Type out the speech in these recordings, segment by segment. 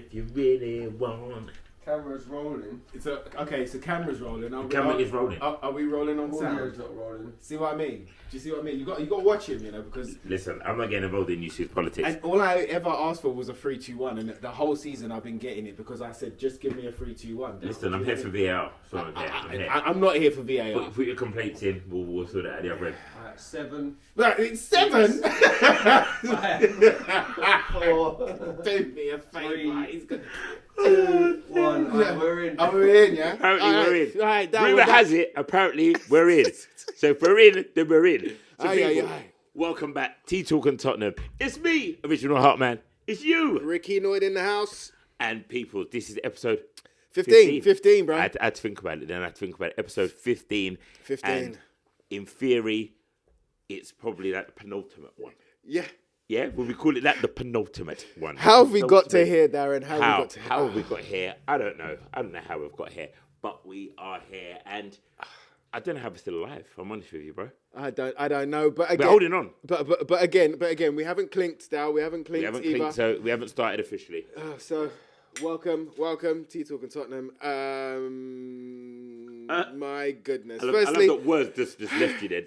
if you really want. Camera's rolling. Okay, so camera's rolling. The camera is rolling. Are we rolling on sound? Audio's not rolling. See what I mean? Do you see what I mean? You got to watch him, because. Listen, I'm not getting involved in UC's politics. And all I ever asked for was a 3-2-1, and the whole season I've been getting it because I said, just give me a 3-2-1. Listen, I'm here for VAR. So I'm not here for VAR. Put your complaints in. We'll sort it at the other end. Alright, 7. Right, it's 7. 4. Do me a favour. He's gonna. 2, 1. Alright, we're in. Oh, we're in, yeah? Apparently we're in. Right, Rumour has it, apparently we're in. So if we're in, then we're in. So people, aye. welcome back. Talk and Tottenham. It's me, original Hartman. It's you. Ricky Noyd in the house. And people, this is episode 15, bro. I had to think about it then. I had to think about it. Episode 15. 15. And in theory, it's probably like the penultimate one. Yeah. Yeah? Will we call it that? The penultimate one. How have we got to here, Darren? How have we got here? I don't know. I don't know how we've got here. But we are here. And I don't know how we're still alive. I'm honest with you, bro. I don't know. But again, we're holding on. But again, we haven't clinked, Dal. We haven't clinked either. So we haven't started officially. So welcome, Talk and Tottenham. My goodness. I love that words just left you there.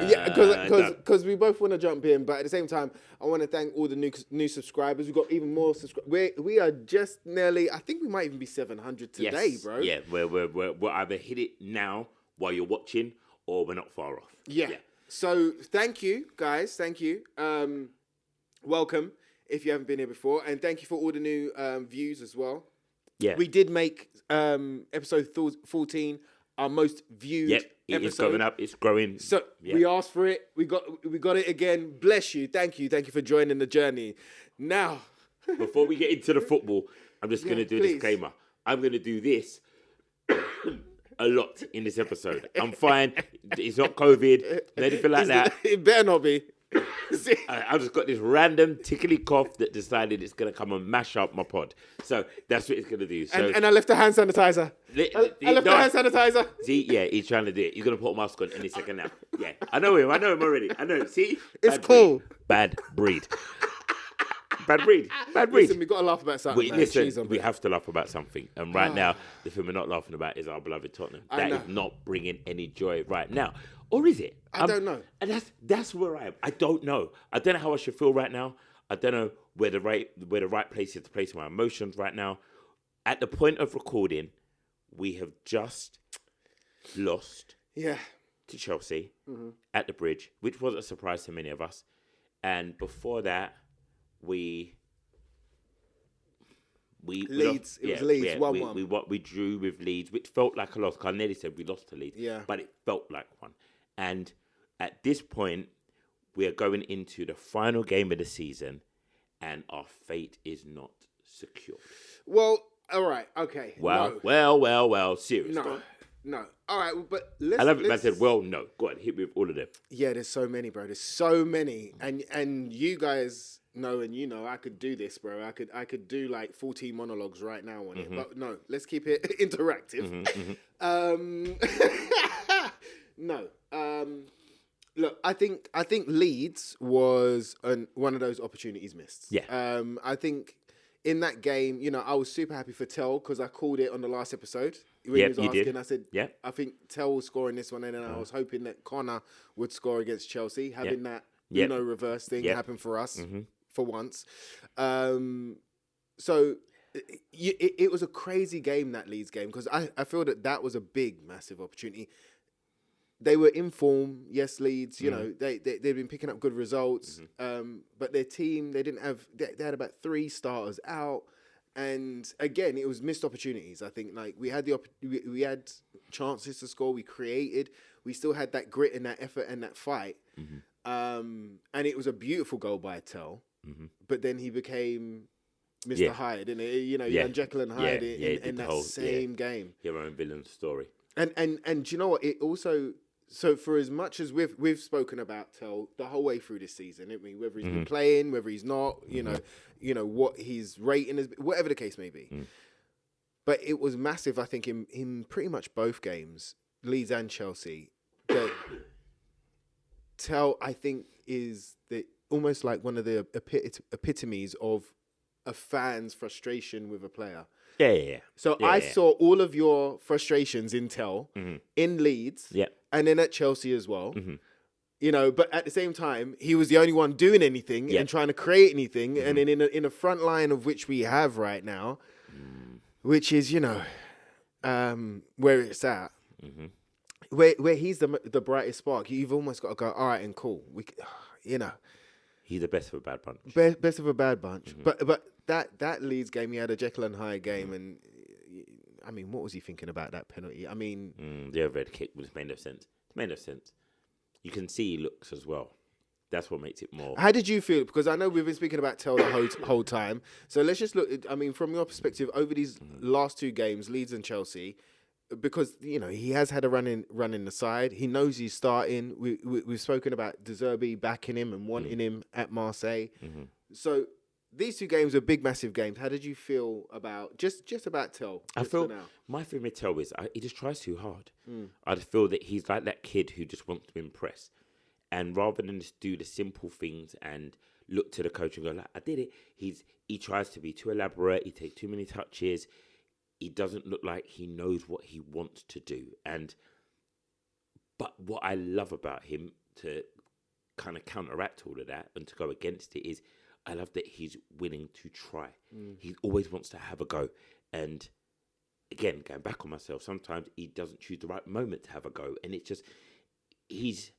Yeah, because we both want to jump in, but at the same time, I want to thank all the new subscribers. We've got even more subscribers. We are just nearly. I think we might even be 700 today, yes. bro. Yeah, we're either hit it now while you're watching, or we're not far off. Yeah. So thank you, guys. Thank you. Welcome if you haven't been here before, and thank you for all the new views as well. Yeah, we did make episode 14 our most viewed. Yep, it's going up. It's growing. So we asked for it. We got it again. Bless you. Thank you for joining the journey. Now, before we get into the football, I'm just going to do a disclaimer. I'm going to do this a lot in this episode. I'm fine. It's not COVID. Anything like that. It better not be. I just got this random tickly cough that decided it's going to come and mash up my pod. So that's what it's going to do. So, and I left the hand sanitizer. I left the hand sanitizer. See, yeah, he's trying to do it. He's going to put a mask on any second now. Yeah, I know him already. I know. See? It's cool. Bad breed. Bad breed. Listen, we've got to laugh about something. Listen, we have to laugh about something. And right now, the thing we're not laughing about is our beloved Tottenham. That is not bringing any joy right now. Or is it? I don't know. And that's where I am. I don't know. I don't know how I should feel right now. I don't know where the right place is to place my emotions right now. At the point of recording, we have just lost to Chelsea at the Bridge, which was a surprise to many of us. And before that, we Leeds. It was Leeds 1-1. We drew with Leeds, which felt like a loss. I nearly said we lost to Leeds, but it felt like one. And at this point, we are going into the final game of the season, and our fate is not secure. Well, all right, okay. Well. Serious. No. All right, but I love it. I said, well, no. Go on, hit me with all of them. Yeah, there's so many, bro. There's so many, and you guys know, and I could do this, bro. I could do like 14 monologues right now on it, but no. Let's keep it interactive. No. Look, I think Leeds was one of those opportunities missed. Yeah. I think in that game, I was super happy for Tell because I called it on the last episode. When he was asking, did. I said, I think Tell was scoring this one, and then I was hoping that Connor would score against Chelsea, having that reverse thing happen for us for once. So it was a crazy game, that Leeds game, because I feel that was a big, massive opportunity. They were in form, yes, Leeds. They'd been picking up good results, but their team they had about 3 starters out, and again it was missed opportunities. I think we had we had chances to score, we created, we still had that grit and that effort and that fight, and it was a beautiful goal by Tell, but then he became Mr. Hyde, didn't he? Young Jekyll and Hyde in that same game. Hero and villain story. And do you know what? It also. So for as much as we've spoken about Tell the whole way through this season, haven't we? Whether he's been playing, whether he's not, what his rating is, whatever the case may be. But it was massive, I think, in pretty much both games, Leeds and Chelsea. That Tell, I think, is almost like one of the epitomes of a fan's frustration with a player. Yeah. So Yeah, I yeah. saw all of your frustrations in in Leeds, Yeah. and then at Chelsea as well. Mm-hmm. You know, but at the same time, he was the only one doing anything Yeah. and trying to create anything. Mm-hmm. And then in a front line of which we have right now, which is, you know, where it's at, where he's the brightest spark, you've almost got to go, all right, and cool. You know, He's the best of a bad bunch. best of a bad bunch. But that Leeds game, he had a Jekyll and Hyde game, and I mean, what was he thinking about that penalty? I mean, The overhead kick was made no sense. It made no sense. You can see he looks as well. That's what makes it more. how did you feel? Because I know we've been speaking about Tell the whole time. So let's just look. I mean, from your perspective, over these last two games, Leeds and Chelsea, because you know he has had a run in the side. He knows he's starting. We've spoken about De Zerbi backing him and wanting him at Marseille. So these two games are big, massive games. How did you feel about just about Tell? I feel my thing with Tell is he just tries too hard. I just feel that he's like that kid who just wants to impress, and rather than just do the simple things and look to the coach and go like, "I did it," he tries to be too elaborate. He takes too many touches. He doesn't look like he knows what he wants to do. But what I love about him to kind of counteract all of that and to go against it is I love that he's willing to try. He always wants to have a go. And again, going back on myself, sometimes he doesn't choose the right moment to have a go. And it's just, he's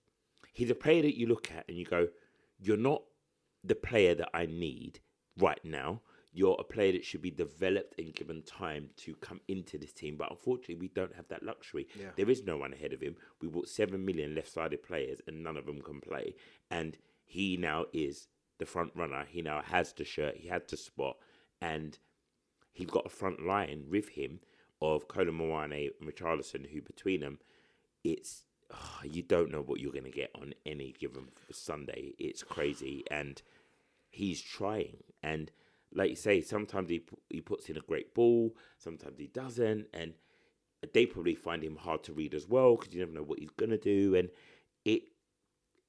a player that you look at and you go, you're not the player that I need right now. You're a player that should be developed and given time to come into this team. But unfortunately, we don't have that luxury. Yeah. There is no one ahead of him. We bought 7 million left-sided players and none of them can play. And he now is the front runner. He now has the shirt. He has the spot. And he's got a front line with him of Kolo Muani and Richarlison, who between them, it's you don't know what you're going to get on any given Sunday. It's crazy. And he's trying. And like you say, sometimes he puts in a great ball, sometimes he doesn't, and they probably find him hard to read as well because you never know what he's going to do. And it,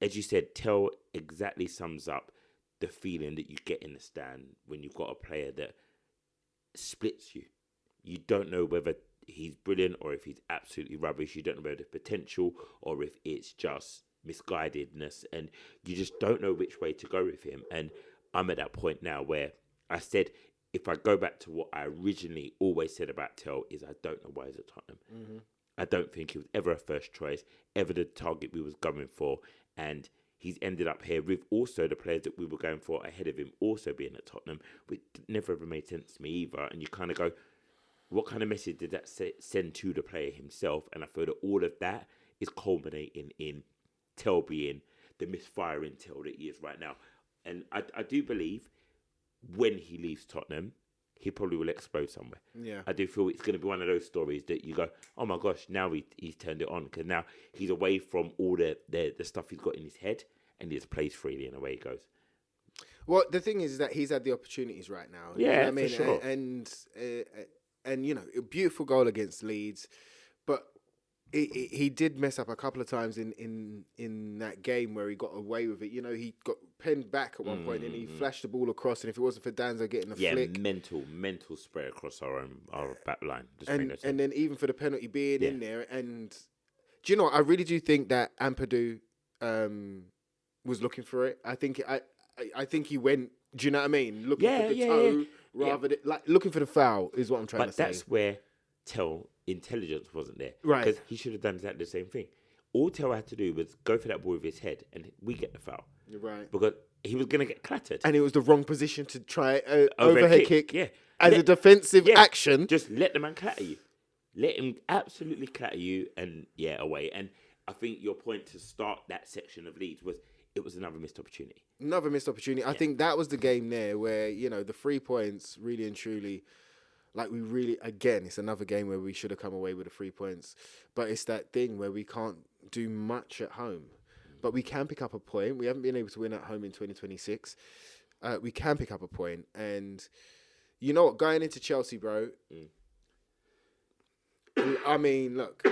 as you said, Tell exactly sums up the feeling that you get in the stand when you've got a player that splits you. You don't know whether he's brilliant or if he's absolutely rubbish. You don't know whether there's potential or if it's just misguidedness, and you just don't know which way to go with him. And I'm at that point now where I said, if I go back to what I originally always said about Tell, is I don't know why he's at Tottenham. I don't think he was ever a first choice, ever the target we was going for. And he's ended up here with also the players that we were going for ahead of him also being at Tottenham, which never ever made sense to me either. And you kind of go, what kind of message did that send to the player himself? And I feel that all of that is culminating in Tell being the misfiring Tell that he is right now. And I do believe when he leaves Tottenham, he probably will explode somewhere. Yeah, I do feel it's going to be one of those stories that you go, oh my gosh, now he's turned it on, because now he's away from all the stuff he's got in his head and he just plays freely and away he goes. Well, the thing is that he's had the opportunities right now. Yeah, you know what I mean? for sure. And you know, a beautiful goal against Leeds, but he did mess up a couple of times in that game where he got away with it. You know, he got penned back at one point and he flashed the ball across, and if it wasn't for Danzo getting a flick, mental spray across our back line. And then even for the penalty being in there, and do you know what? I really do think that Ampadu was looking for it. I think he went. Do you know what I mean? Looking for the toe rather than like looking for the foul is what I'm trying to say. But that's where Tell intelligence wasn't there, right? Because he should have done exactly the same thing. All Tell had to do was go for that ball with his head, and we get the foul. Right. Because he was going to get clattered, and it was the wrong position to try overhead kick. Yeah. As a defensive action, just let the man clatter you. Let him absolutely clatter you, and away. And I think your point to start that section of Leeds was it was another missed opportunity. I think that was the game there where, you know, the 3 points really and truly, like again, it's another game where we should have come away with the 3 points. But it's that thing where we can't do much at home. But we can pick up a point. We haven't been able to win at home in 2026. We can pick up a point. And you know what? Going into Chelsea, bro, I mean, look,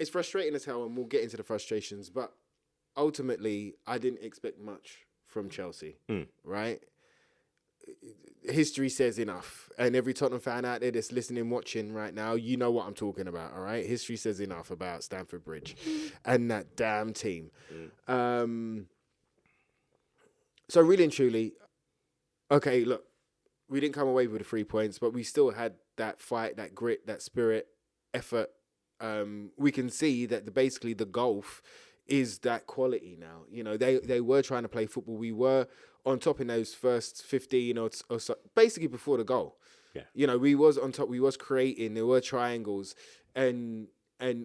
it's frustrating as hell, and we'll get into the frustrations. But ultimately, I didn't expect much from Chelsea, right? history says enough. And every Tottenham fan out there that's listening, watching right now, you know what I'm talking about, all right? History says enough about Stamford Bridge and that damn team. So really and truly, okay, look, we didn't come away with the 3 points, but we still had that fight, that grit, that spirit, effort. We can see that basically the Gulf is that quality now. You know, they were trying to play football. We were on top in those first 15 or so, basically before the goal. Yeah. You know, we was on top. We was creating. There were triangles, and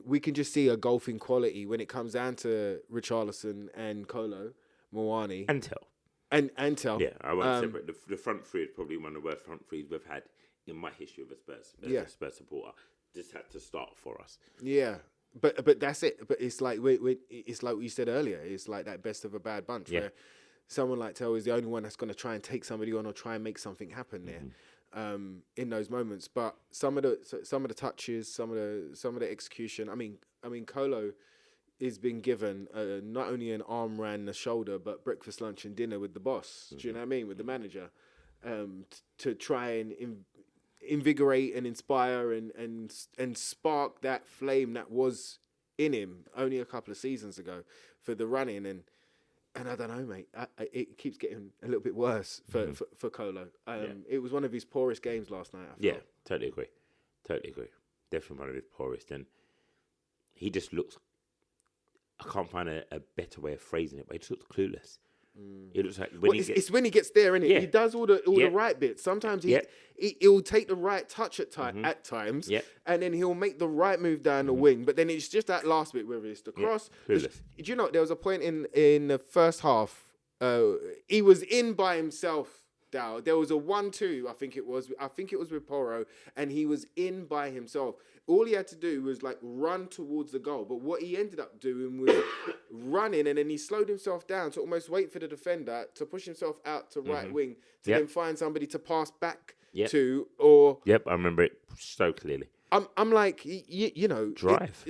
we can just see a Gulf in quality when it comes down to Richarlison and Kolo Muani And Tell. and Tel. Yeah, I won't separate. The front three is probably one of the worst front threes we've had in my history of a Spurs. As a Spurs supporter. Just had to start for us. Yeah. But that's it. But it's like it's like what you said earlier. It's like that best of a bad bunch where someone like Tel is the only one that's going to try and take somebody on or try and make something happen there in those moments. But some of the touches, some of the execution. I mean, Kolo is being given not only an arm round the shoulder, but breakfast, lunch, and dinner with the boss. Do you know what I mean? With the manager, to try and invigorate and inspire and spark that flame that was in him only a couple of seasons ago for the running and I don't know, mate. It keeps getting a little bit worse for Kolo. It was one of his poorest games last night. I felt. Totally agree. Definitely one of his poorest, and he just looks. I can't find a better way of phrasing it, but he just looks clueless. It looks like it's when he gets there, innit? Yeah. He does all the right bits. Sometimes he'll take the right touch at times, and then he'll make the right move down the wing. But then it's just that last bit, whether it's the cross. Clueless. Do you know there was a point in the first half? He was in by himself. There was a 1-2, I think it was with Porro, and he was in by himself. All he had to do was like run towards the goal. But what he ended up doing was running, and then he slowed himself down to almost wait for the defender to push himself out to right wing to then find somebody to pass back to. Or I remember it so clearly. I'm like, you know, drive,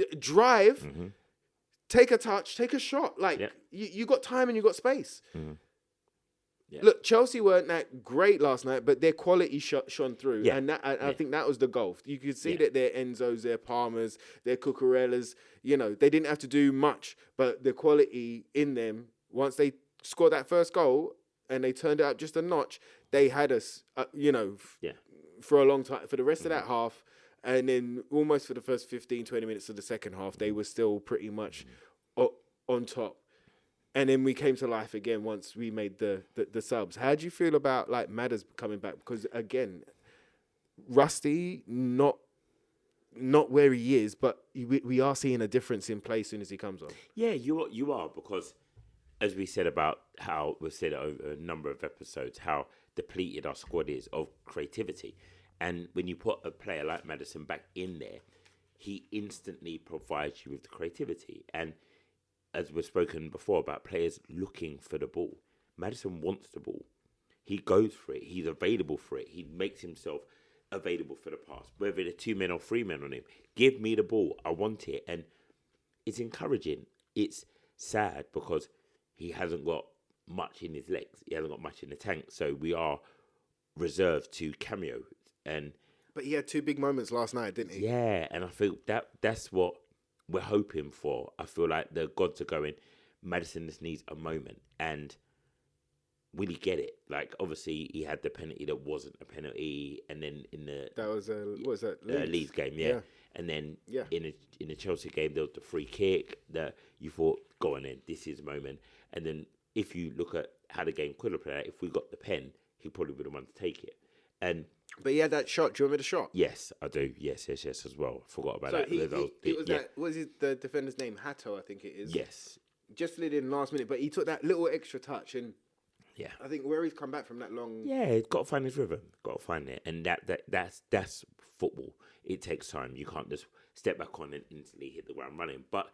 take a touch, take a shot. Like you got time and you got space. Yeah. Look, Chelsea weren't that great last night, but their quality shone through. Yeah. And I think that was the goal. You could see that their Enzos, their Palmers, their Cucurellas, you know, they didn't have to do much, but the quality in them, once they scored that first goal and they turned it up just a notch, they had us, for a long time, for the rest of that half. And then almost for the first 15, 20 minutes of the second half, they were still pretty much on top. And then we came to life again once we made the subs. How do you feel about like Madders coming back? Because again, Rusty, not where he is, but we are seeing a difference in play as soon as he comes on. Yeah, you are, because as we said about how we've said it over a number of episodes, how depleted our squad is of creativity. And when you put a player like Maddison back in there, he instantly provides you with the creativity. And as we've spoken before about players looking for the ball, Maddison wants the ball. He goes for it. He's available for it. He makes himself available for the pass, whether it's 2 men or 3 men on him. Give me the ball. I want it. And it's encouraging. It's sad because he hasn't got much in his legs. He hasn't got much in the tank. So we are reserved to cameo. But he had 2 big moments last night, didn't he? Yeah, and I feel that's what we're hoping for. I feel like the gods are going, Maddison just needs a moment. And will he get it? Like, obviously, he had the penalty that wasn't a penalty. And then in the... That was what was that? Leeds game, yeah. And then in the Chelsea game, there was the free kick that you thought, go on then, this is a moment. And then if you look at how the game could have played out, if we got the pen, he probably would have wanted to take it. But he had that shot. Do you remember the shot? Yes, I do. Yes, as well. I forgot about that. What was the defender's name? Hato, I think it is. Yes. Just slid in last minute, but he took that little extra touch, and I think where he's come back from that long. Yeah, he's got to find his rhythm. Got to find it, and that's football. It takes time. You can't just step back on and instantly hit the ground running. But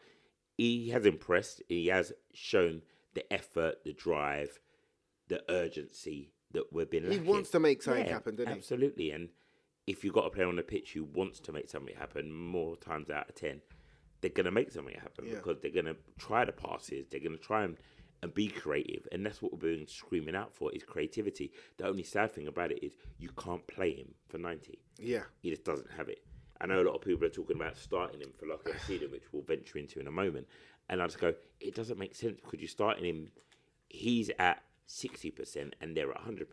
he has impressed. He has shown the effort, the drive, the urgency that we've been lacking. He wants to make something happen, doesn't he? Absolutely. And if you've got a player on the pitch who wants to make something happen, more times out of 10, they're going to make something happen because they're going to try the passes. They're going to try and be creative. And that's what we're being screaming out for, is creativity. The only sad thing about it is you can't play him for 90. Yeah. He just doesn't have it. I know a lot of people are talking about starting him for like a season, which we'll venture into in a moment. And I just go, it doesn't make sense, because you're starting him, he's at 60% and they're at 100%.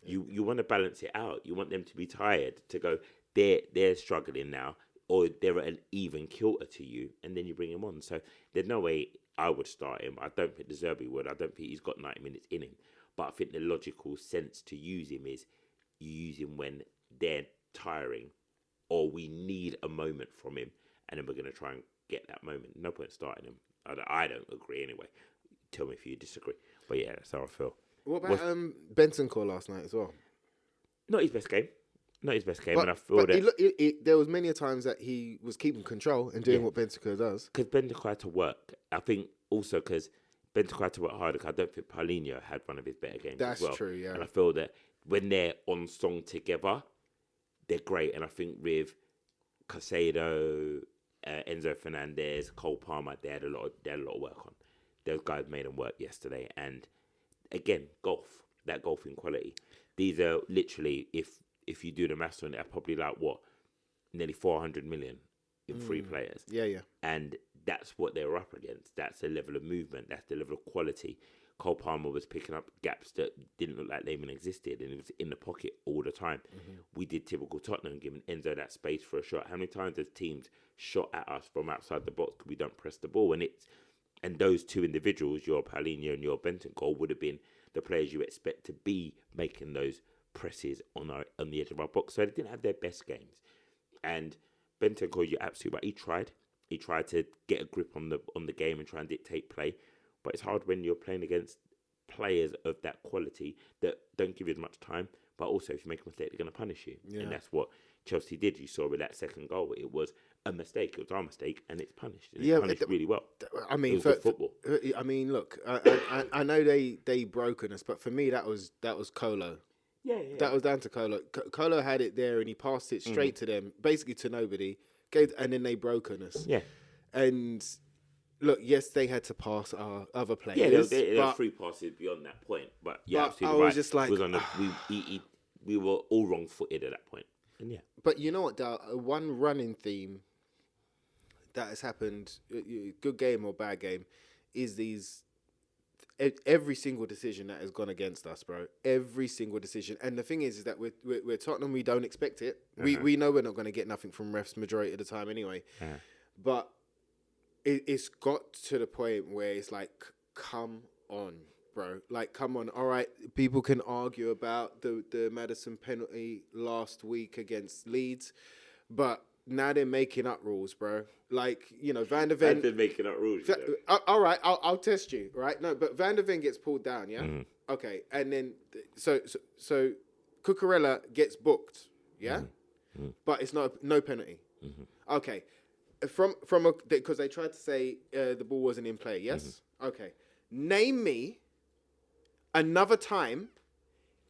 You want to balance it out. You want them to be tired, to go, they're struggling now, or they're at an even kilter to you, and then you bring him on. So there's no way I would start him. I don't think De Zerbi would. I don't think he's got 90 minutes in him. But I think the logical sense to use him is you use him when they're tiring, or we need a moment from him, and then we're going to try and get that moment. No point starting him. I don't agree anyway. Tell me if you disagree. But yeah, that's how I feel. What about Bentancur last night as well? Not his best game. Not his best game, But, and I feel that there was many a times that he was keeping control and doing what Bentancur does. because Bentancur had to work. I think also because Bentancur had to work harder. 'Cause I don't think Paulinho had one of his better games. That's as well. true, yeah. And I feel that when they're on song together, they're great. And I think with Caicedo, Enzo Fernandez, Cole Palmer, they had a lot of work on. Those guys made them work yesterday. And again, that golfing quality. These are literally, if you do the maths on it, are probably like nearly 400 million in 3 players. Yeah. And that's what they were up against. That's the level of movement. That's the level of quality. Cole Palmer was picking up gaps that didn't look like they even existed, and he was in the pocket all the time. We did typical Tottenham, giving Enzo that space for a shot. How many times has teams shot at us from outside the box because we don't press the ball? And those two individuals, your Paulinho and your Bentancur, would have been the players you expect to be making those presses on the edge of our box. So they didn't have their best games. And Bentancur, you're absolutely right. He tried. He tried to get a grip on the game and try and dictate play. But it's hard when you're playing against players of that quality that don't give you as much time. But also, if you make a mistake, they're going to punish you. Yeah. And that's what Chelsea did. You saw with that second goal. It was a mistake. It was our mistake, and it's punished. And it's punished really well. I mean, it was good football. I mean, look, I know they broken us, but for me, that was Kolo. Yeah. That was down to Kolo. Kolo had it there, and he passed it straight to them, basically to nobody. And then they broken us. Yeah. And look, yes, they had to pass our other players. Yeah, there were 3 passes beyond that point. But yeah, absolutely I was just like, we were all wrong-footed at that point. And yeah. But you know what, Dal? One running theme that has happened, good game or bad game, is every single decision that has gone against us, bro. Every single decision. And the thing is that we're Tottenham, we don't expect it. We know we're not going to get nothing from refs majority of the time anyway. But it's got to the point where it's like, come on, bro. Like, come on. All right, people can argue about the Maddison penalty last week against Leeds, but now they're making up rules, bro. Like, Van der Ven... They're making up rules. All right, I'll test you, right? No, but Van der Ven gets pulled down, yeah? Okay, and then... So Cucurella gets booked, yeah? But it's no penalty. Okay. Because they tried to say the ball wasn't in play, yes? Okay. Name me another time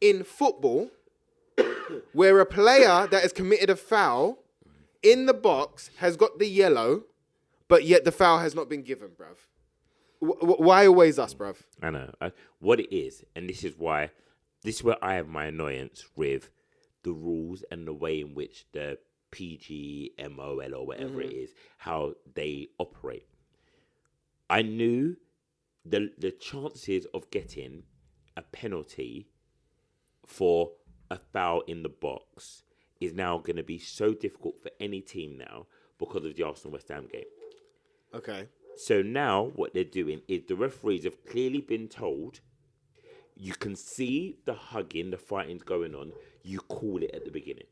in football where a player that has committed a foul in the box has got the yellow, but yet the foul has not been given, bruv. Why always us, bruv? I know. What it is, and this is where I have my annoyance with the rules and the way in which the PGMOL or whatever it is, how they operate. I knew the chances of getting a penalty for a foul in the box is now going to be so difficult for any team now because of the Arsenal-West Ham game. Okay. So now what they're doing is the referees have clearly been told, you can see the hugging, the fighting's going on, you call it at the beginning.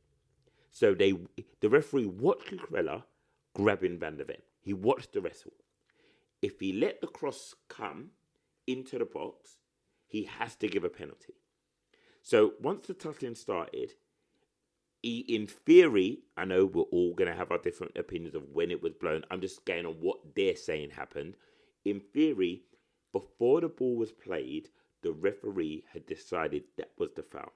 So the referee watched Cucurella grabbing Van der Ven. He watched the wrestle. If he let the cross come into the box, he has to give a penalty. So once the tussling started, in theory, I know we're all going to have our different opinions of when it was blown. I'm just going on what they're saying happened. In theory, before the ball was played, the referee had decided that was the foul,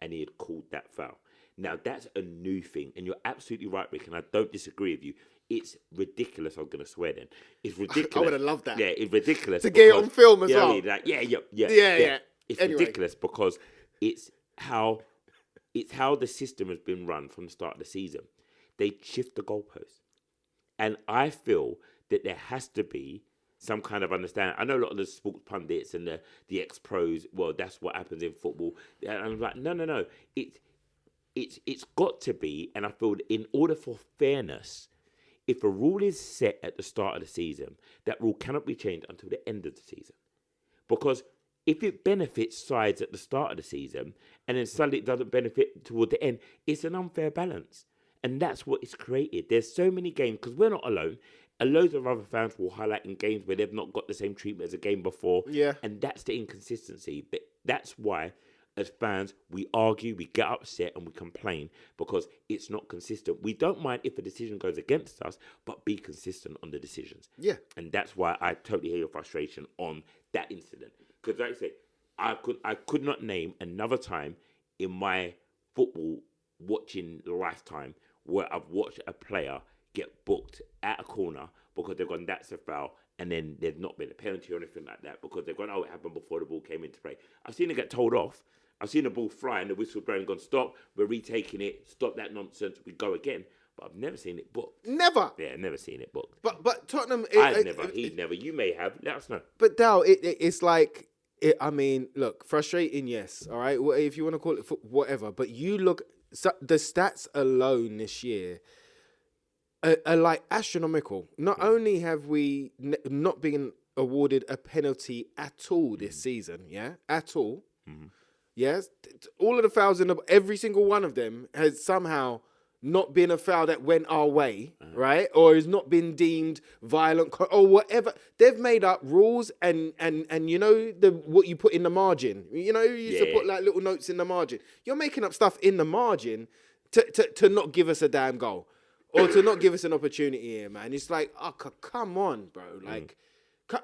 and he had called that foul. Now, that's a new thing. And you're absolutely right, Rick, and I don't disagree with you. It's ridiculous. I'm going to swear then. It's ridiculous. I would have loved that. Yeah, it's ridiculous. To get it on film as well. Yeah. It's Anyway. ridiculous because it's how the system has been run from the start of the season. They shift the goalposts. And I feel that there has to be some kind of understanding. I know a lot of the sports pundits and the ex-pros, well, that's what happens in football. And I'm like, no. It's got to be, and I feel that in order for fairness, if a rule is set at the start of the season, that rule cannot be changed until the end of the season. Because if it benefits sides at the start of the season and then suddenly it doesn't benefit toward the end, it's an unfair balance. And that's what it's created. There's so many games, because we're not alone. And loads of other fans will highlight in games where they've not got the same treatment as a game before. Yeah. And that's the inconsistency. That's why, as fans, we argue, we get upset, and we complain because it's not consistent. We don't mind if a decision goes against us, but be consistent on the decisions. Yeah. And that's why I totally hear your frustration on that incident. Because like I say, I could not name another time in my football watching lifetime where I've watched a player get booked at a corner because they've gone, that's a foul, and then there's not been a penalty or anything like that because they've gone, oh, it happened before the ball came into play. I've seen it get told off. I've seen the ball fly and the whistle blown and gone, stop, we're retaking it, stop that nonsense, we go again. But I've never seen it booked. Never. Yeah, never seen it booked. But Tottenham... I've never, he's never. You may have. Let us know. But Dal, it's like... I mean, look, frustrating, yes, all right? If you want to call it whatever. But you look... So the stats alone this year are like astronomical. Not only have we not been awarded a penalty at all this season, yeah? At all. Mm-hmm. Yes? All of the fouls, every single one of them has somehow not been a foul that went our way, right? Or has not been deemed violent or whatever. They've made up rules and you know what you put in the margin. You know, you used to put like little notes in the margin. You're making up stuff in the margin to not give us a damn goal or to not give us an opportunity here, man. It's like, oh, come on, bro. Like,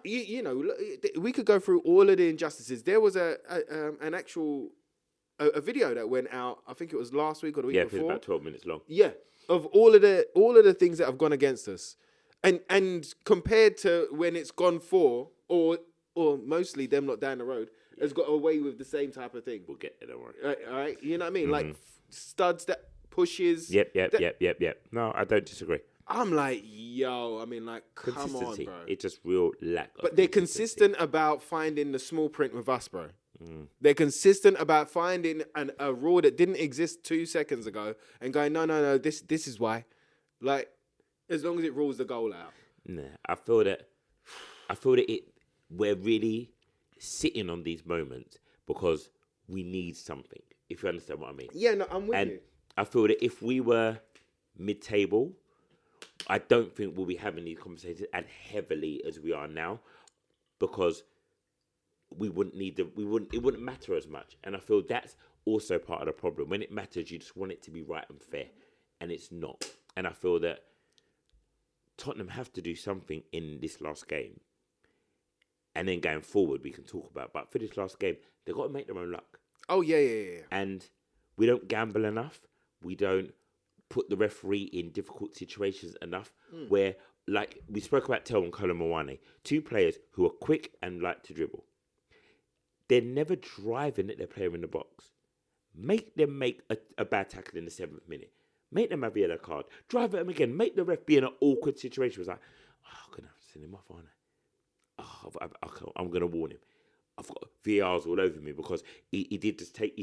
you know, we could go through all of the injustices. There was an actual... A video that went out, I think it was last week or the week before. Yeah, it's about 12 minutes long. Yeah, of all of the things that have gone against us, and compared to when it's gone for, or mostly them not down the road, has got away with the same type of thing. We'll get there, don't worry. All right, you know what I mean? Like studs that pushes. Yep. No, I don't disagree. I'm like, yo, I mean, like, come on, bro. It's just real lack of But they're consistent about finding the small print with us, bro. They're consistent about finding a rule that didn't exist 2 seconds ago and going, no, this is why. Like, as long as it rules the goal out. Nah, I feel that we're really sitting on these moments because we need something, if you understand what I mean. Yeah, no, I'm with you. I feel that if we were mid-table, I don't think we'll be having these conversations as heavily as we are now because it wouldn't matter as much. And I feel that's also part of the problem. When it matters, you just want it to be right and fair. And it's not. And I feel that Tottenham have to do something in this last game. And then going forward, we can talk about. But for this last game, they've got to make their own luck. Oh, yeah. And we don't gamble enough. We don't put the referee in difficult situations enough where, like, we spoke about Tel and Kolo Muani, two players who are quick and like to dribble. They're never driving at their player in the box. Make them make a bad tackle in the 7th minute. Make them have a yellow card. Drive at them again. Make the ref be in an awkward situation. It's like, I'm going to have to send him off, aren't I? I'm going to warn him. I've got VRs all over me because he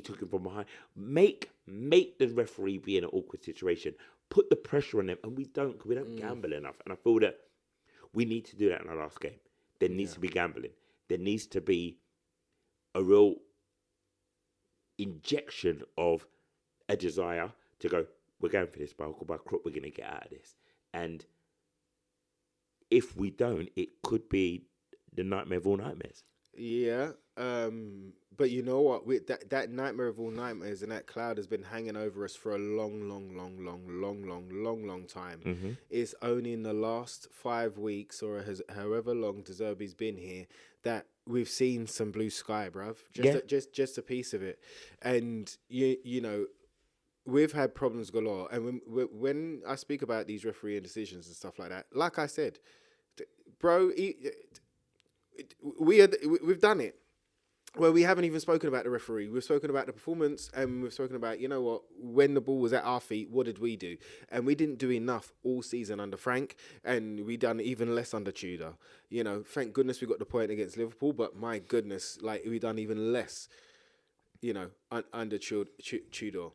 took him from behind. Make the referee be in an awkward situation. Put the pressure on them. And we don't gamble enough. And I feel that we need to do that in our last game. There needs to be gambling. There needs to be a real injection of a desire to go, we're going for this by hook or by crook, we're going to get out of this. And if we don't, it could be the nightmare of all nightmares. Yeah, but you know what? That nightmare of all nightmares and that cloud has been hanging over us for a long time. Mm-hmm. It's only in the last 5 weeks or however long De Zerbi's been here that we've seen some blue sky, bruv. Just a piece of it. And you know, we've had problems galore, and when I speak about these refereeing decisions and stuff like that, like I said, bro, we've done it. Well, we haven't even spoken about the referee. We've spoken about the performance, and we've spoken about, you know what, when the ball was at our feet, what did we do? And we didn't do enough all season under Frank, and we done even less under Tudor. You know, thank goodness we got the point against Liverpool, but my goodness, like, we done even less, you know, under Tudor.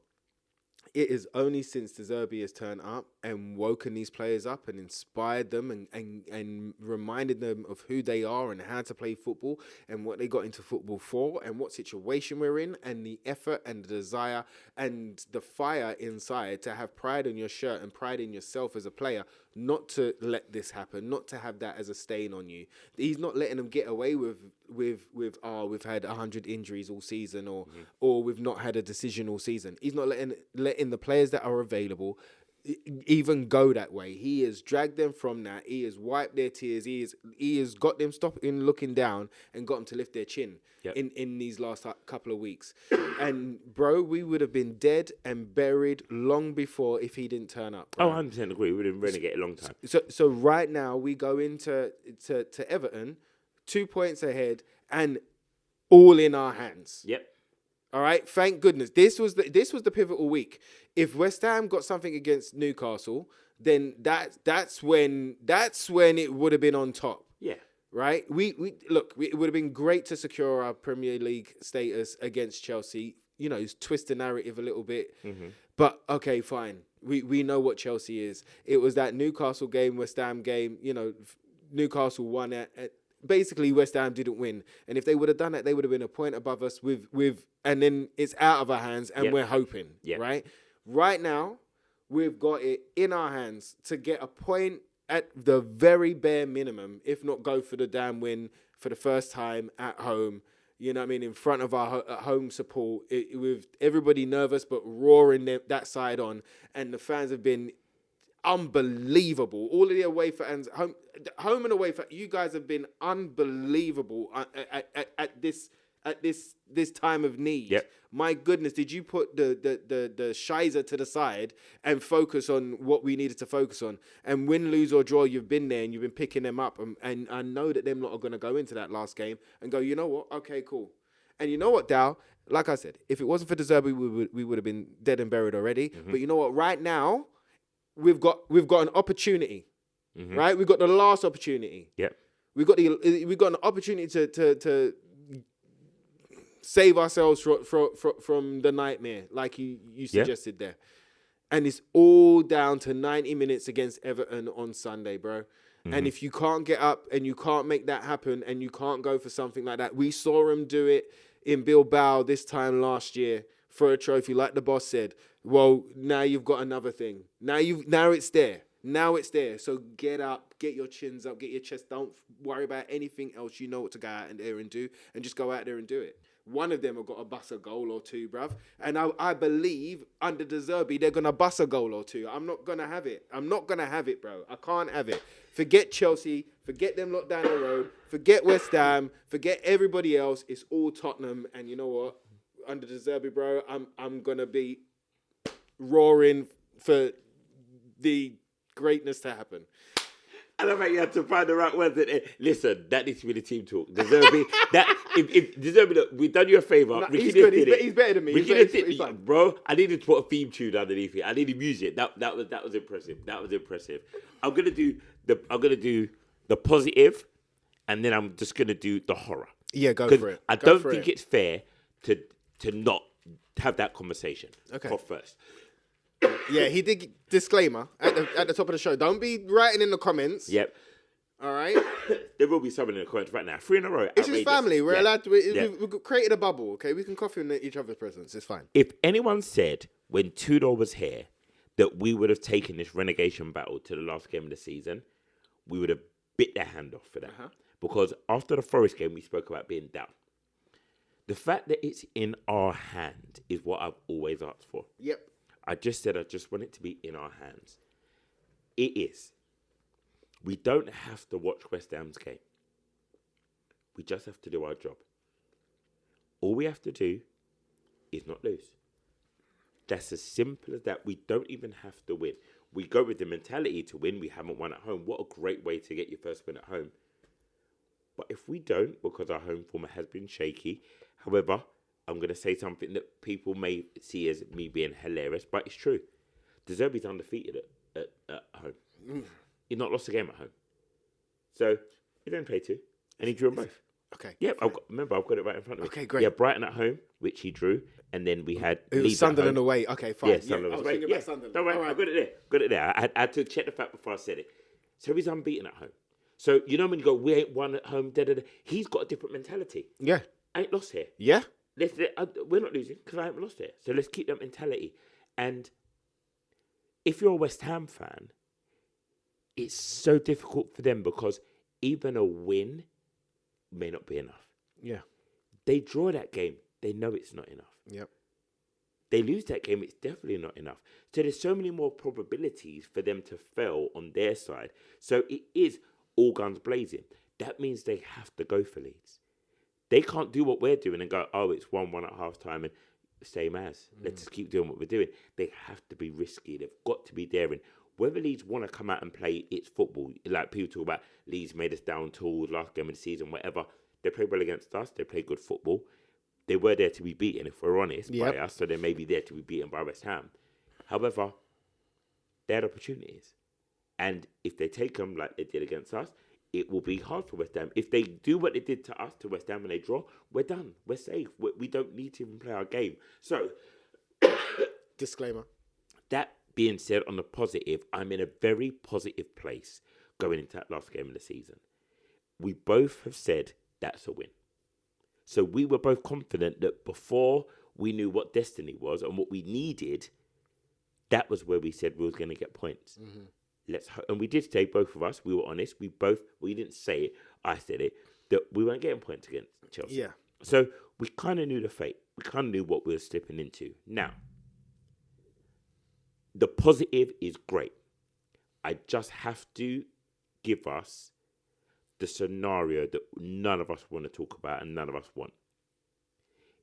It is only since De Zerbi has turned up and woken these players up and inspired them and reminded them of who they are and how to play football and what they got into football for and what situation we're in and the effort and the desire and the fire inside to have pride in your shirt and pride in yourself as a player, not to let this happen, not to have that as a stain on you. He's not letting them get away with we've had 100 injuries all season or we've not had a decision all season. He's not letting the players that are available even go that way. He has dragged them from that. He has wiped their tears. He has got them stopping looking down and got them to lift their chin in these last couple of weeks. And bro, we would have been dead and buried long before if he didn't turn up. Bro. Oh, 100% agree. We didn't renegade a long time. So right now we go into to Everton 2 points ahead and all in our hands. Yep. All right, thank goodness. This was the pivotal week. If West Ham got something against Newcastle, then that's when it would have been on top. Yeah. Right? We look, it would have been great to secure our Premier League status against Chelsea. You know, twist the narrative a little bit. Mm-hmm. But okay, fine. We know what Chelsea is. It was that Newcastle game, West Ham game, you know, Newcastle won at basically West Ham didn't win, and if they would have done that, they would have been a point above us with, and then it's out of our hands, and we're hoping, right? Right now, we've got it in our hands to get a point at the very bare minimum, if not go for the damn win for the first time at home. You know what I mean? In front of our home support, with everybody nervous but roaring that side on, and the fans have been unbelievable. All of the away fans, home and away fans, you guys have been unbelievable at this time of need. Yep. My goodness, did you put the shizer to the side and focus on what we needed to focus on? And win, lose or draw, you've been there and you've been picking them up. And I know that them lot are going to go into that last game and go, you know what? Okay, cool. And you know what, Dow? Like I said, if it wasn't for De Zerbi, we would have been dead and buried already. Mm-hmm. But you know what? Right now, we've got an opportunity, right? We've got the last opportunity. Yeah, we've got an opportunity to save ourselves from the nightmare, like you suggested there. And it's all down to 90 minutes against Everton on Sunday, bro. Mm-hmm. And if you can't get up and you can't make that happen and you can't go for something like that, we saw him do it in Bilbao this time last year for a trophy, like the boss said. Well, now you've got another thing. Now it's there. Now it's there. So get up, get your chins up, get your chest. Don't worry about anything else. You know what to go out there and do, and just go out there and do it. One of them have got to bust a goal or two, bruv. And I believe under De Zerbi, they're going to bust a goal or two. I'm not going to have it. I'm not going to have it, bro. I can't have it. Forget Chelsea. Forget them lot down the road. Forget West Ham. Forget everybody else. It's all Tottenham. And you know what? Under De Zerbi, bro, I'm going to be roaring for the greatness to happen. I love how you had to find the right words. Listen, that needs to be the team talk. De Zerbi, if De Zerbi, look, we've done you a favour. No, he's good. He's better than me. He's fine. Bro, I needed to put a theme tune underneath it. I needed music. That was impressive. That was impressive. I'm gonna do the positive, and then I'm just gonna do the horror. Yeah, go for it. I don't think it's fair to not have that conversation. Okay. First. Yeah, he did disclaimer at the top of the show. Don't be writing in the comments. Yep. All right. There will be someone in the comments right now. 3 in a row. It's his family. We're allowed to. We've created a bubble. Okay, we can cough in each other's presence. It's fine. If anyone said when Tudor was here that we would have taken this relegation battle to the last game of the season, we would have bit their hand off for that. Because after the Forest game, we spoke about being down. The fact that it's in our hand is what I've always asked for. Yep. I just said I just want it to be in our hands. It is. We don't have to watch West Ham's game. We just have to do our job. All we have to do is not lose. That's as simple as that. We don't even have to win. We go with the mentality to win. We haven't won at home. What a great way to get your first win at home. But if we don't, because our home form has been shaky, however, I'm going to say something that people may see as me being hilarious, but it's true. De Zerbi's undefeated at home. He's not lost a game at home. So, he didn't play two, and he drew them both. Okay. Yeah, I've got it right in front of me. Okay, great. Yeah, Brighton at home, which he drew, and then we had It was Leeds at Sunderland home. away. Okay, fine. Yeah, Sunderland I was away. thinking Yeah, about Sunderland. don't worry, All right. I got it there. I had to check the fact before I said it. So he's unbeaten at home. So, you know when you go, we ain't won at home, he's got a different mentality. Yeah. I ain't lost here. Yeah. We're not losing because I haven't lost here. So let's keep that mentality. And if you're a West Ham fan, it's so difficult for them because even a win may not be enough. Yeah. They draw that game, they know it's not enough. Yep. They lose that game, it's definitely not enough. So there's so many more probabilities for them to fail on their side. So it is all guns blazing. That means they have to go for Leeds. They can't do what we're doing and go, oh, it's 1-1 at half time and same as. Let's just keep doing what we're doing. They have to be risky. They've got to be daring. Whether Leeds want to come out and play its football, like people talk about Leeds made us down tools last game of the season, whatever. They played well against us. They played good football. They were there to be beaten, if we're honest, by us. So they may be there to be beaten by West Ham. However, they had opportunities. And if they take them like they did against us, it will be hard for West Ham. If they do what they did to us, to West Ham, and they draw, we're done. We're safe. We don't need to even play our game. So, Disclaimer. that being said, on the positive, I'm in a very positive place going into that last game of the season. We both have said that's a win. So we were both confident that before we knew what destiny was and what we needed, that was where we said we was going to get points. And we did say, both of us, we were honest. We didn't say it, I said it, that we weren't getting points against Chelsea. Yeah. So we kind of knew the fate. We kind of knew what we were slipping into. Now, the positive is great. I just have to give us the scenario that none of us want to talk about and none of us want.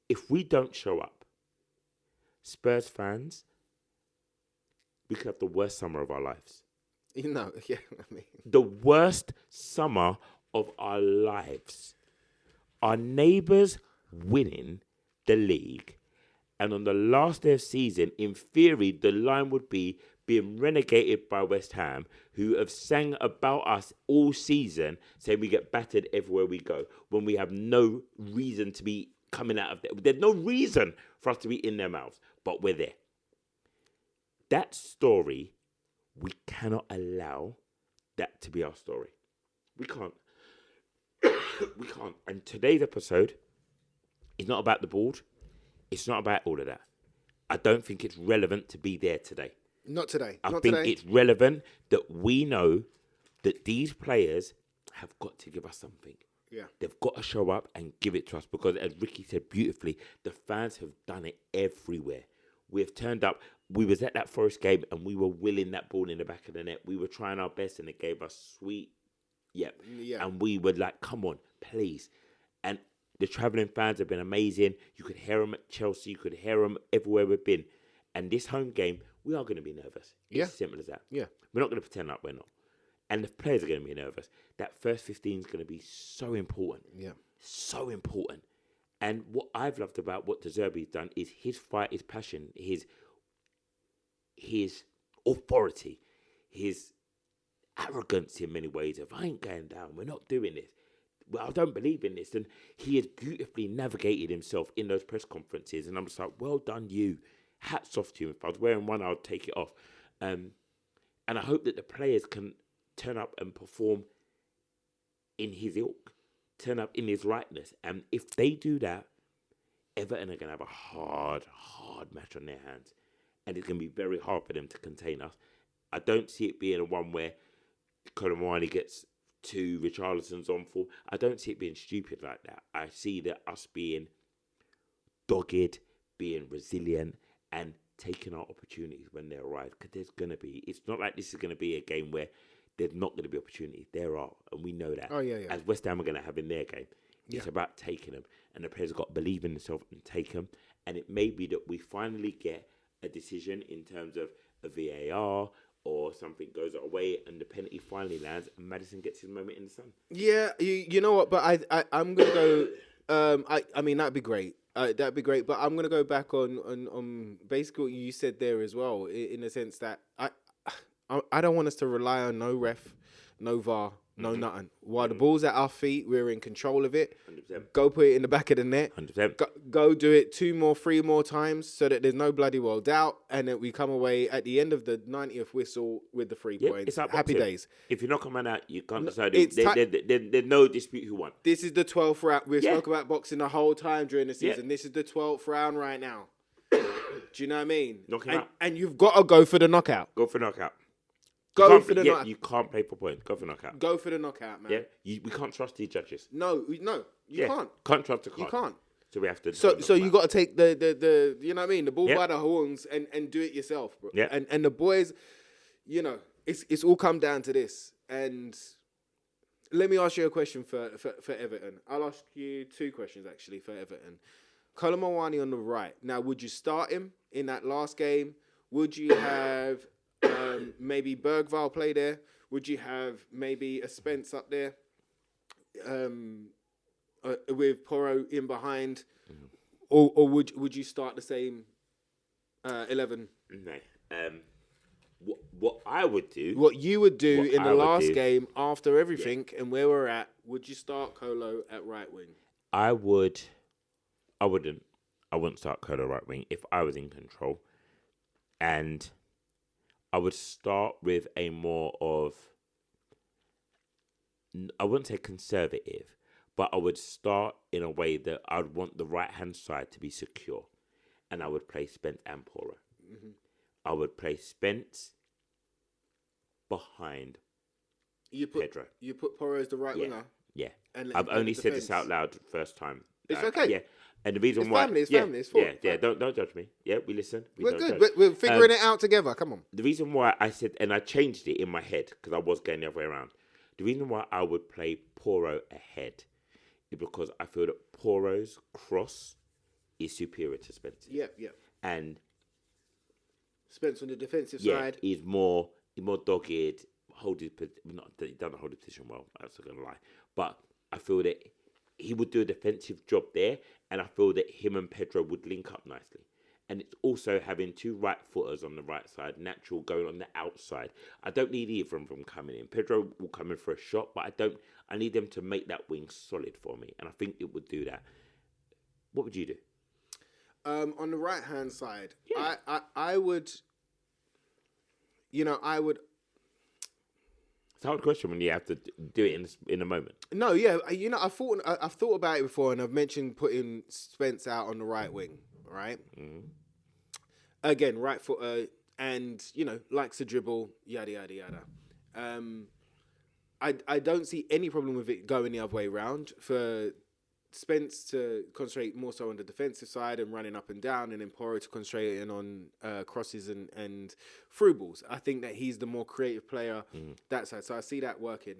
If we don't show up, Spurs fans, we could have the worst summer of our lives. You know, yeah, I mean. The worst summer of our lives. Our neighbours winning the league, and on the last day of season, in theory, the line would be being renegated by West Ham, who have sang about us all season, saying we get battered everywhere we go, when we have no reason to be coming out of there. There's no reason for us to be in their mouths, but we're there. That story, we cannot allow that to be our story. We can't. We can't. And today's episode is not about the board. It's not about all of that. I don't think it's relevant to be there today. Not today. I think it's relevant that we know that these players have got to give us something. Yeah. They've got to show up and give it to us because, as Ricky said beautifully, the fans have done it everywhere. We've turned up. We was at that Forest game and we were willing that ball in the back of the net. We were trying our best and it gave us sweet. Yep. Yeah. And we were like, come on, please. And the travelling fans have been amazing. You could hear them at Chelsea. You could hear them everywhere we've been. And this home game, we are going to be nervous. Yeah. It's as simple as that. Yeah. We're not going to pretend like we're not. And the players are going to be nervous. That first 15 is going to be so important. Yeah. So important. And what I've loved about what De Zerbi's done is his fight, his passion, his authority, his arrogance in many ways of, I ain't going down, we're not doing this. Well, I don't believe in this. And he has beautifully navigated himself in those press conferences. And I'm just like, well done you. Hats off to you. If I was wearing one, I would take it off. And I hope that the players can turn up and perform in his ilk, turn up in his rightness. And if they do that, Everton are going to have a hard match on their hands. And it's going to be very hard for them to contain us. I don't see it being a one where Colomwani gets 2, Richarlison's on 4. I don't see it being stupid like that. I see that us being dogged, being resilient, and taking our opportunities when they arise. Because there's going to be, it's not like this is going to be a game where there's not going to be opportunities. There are, and we know that. Oh, yeah. As West Ham are going to have in their game. It's about taking them. And the players have got to believe in themselves and take them. And it may be that we finally get a decision in terms of a VAR or something goes away and the penalty finally lands and Maddison gets his moment in the sun. Yeah, you know what? But I'm gonna go. I mean that'd be great. That'd be great. But I'm gonna go back on basically what you said there as well, in the sense that I don't want us to rely on no ref, no VAR, no nothing. While the ball's at our feet, we're in control of it. 100%. Go put it in the back of the net. 100%. Go do it 3 more times so that there's no bloody well doubt, and that we come away at the end of the 90th whistle with the 3 points. It's like Happy boxing. days. If you knock a man out, you can't decide. it's There's no dispute who won. This is the 12th round. We've Yeah. spoke about boxing the whole time during the season. Yeah. This is the 12th round right now. Do you know what I mean? Knock him and, out. and you've got to go for the knockout. Go for knockout. Go for the knockout. You can't play for points. Go for knockout. Go for the knockout, man. Yeah. We can't trust these judges. No, you can't. Can't trust the card. You can't. So we have to. So you got to take the you know what I mean, the bull Yeah. by the horns and do it yourself, bro. Yeah. And the boys, you know, it's all come down to this. And let me ask you a question for Everton. I'll ask you 2 questions actually for Everton. Colin Mawani on the right. Now, would you start him in that last game? Would you have maybe Bergvall play there? Would you have maybe a Spence up there? With Porro in behind, or would you start the same 11? No. What I would do. What you would do What in the I would last do- game after everything and where we're at? Would you start Colo at right wing? I wouldn't. I wouldn't start Colo right wing if I was in control, and I would start with a more of. I wouldn't say conservative, but I would start in a way that I'd want the right hand side to be secure, and I would play Spence and Porro. Mm-hmm. I would play Spence behind Pedro. You put Porro as the right winger. Yeah, And I've let only the said this defence. out loud first time. It's okay. Yeah, and the reason It's why family, it's yeah, family, it's yeah, fine. Don't judge me. Yeah, we listen. We We're don't good. judge. We're figuring it out together. Come on. The reason why I said, and I changed it in my head because I was going the other way around. The reason why I would play Porro ahead is because I feel that Porro's cross is superior to Spence's. Yeah. And Spence on the defensive yeah, side. he's more dogged. He doesn't hold his position well. That's not gonna lie. But I feel that he would do a defensive job there, and I feel that him and Pedro would link up nicely. And it's also having 2 right footers on the right side, natural going on the outside. I don't need either of them coming in. Pedro will come in for a shot, but I need them to make that wing solid for me, and I think it would do that. What would you do? On the right hand side, Yeah. I would. You know, I would. It's a hard question when you have to do it in a moment. No, yeah, you know, I've thought about it before, and I've mentioned putting Spence out on the right wing, right? Mm-hmm. Again, right foot, and you know, likes to dribble, yada yada yada. I don't see any problem with it going the other way around for Spence to concentrate more so on the defensive side and running up and down, and then Porro to concentrate in on crosses and through balls. I think that he's the more creative player that side, so I see that working.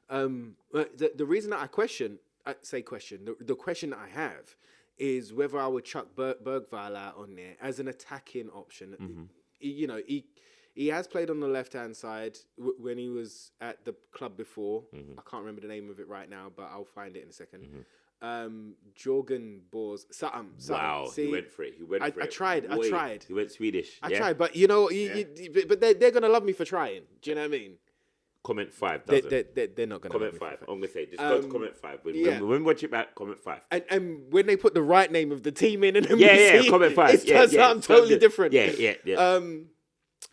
But the reason that the question that I have is whether I would chuck Bergvall out on there as an attacking option. Mm-hmm. You know, he has played on the left-hand side when he was at the club before. Mm-hmm. I can't remember the name of it right now, but I'll find it in a second. Jorgen Bors. Something. Wow, See, he went for it. I tried. He went Swedish. I tried, but you know, but they're gonna love me for trying. Do you know what I mean? Comment 5 doesn't. They're not gonna Comment love me 5. for I'm gonna say just go to comment 5. yeah. When we watch it back, comment 5. And when they put the right name of the team in, and Comment 5. it does something totally different. Yeah.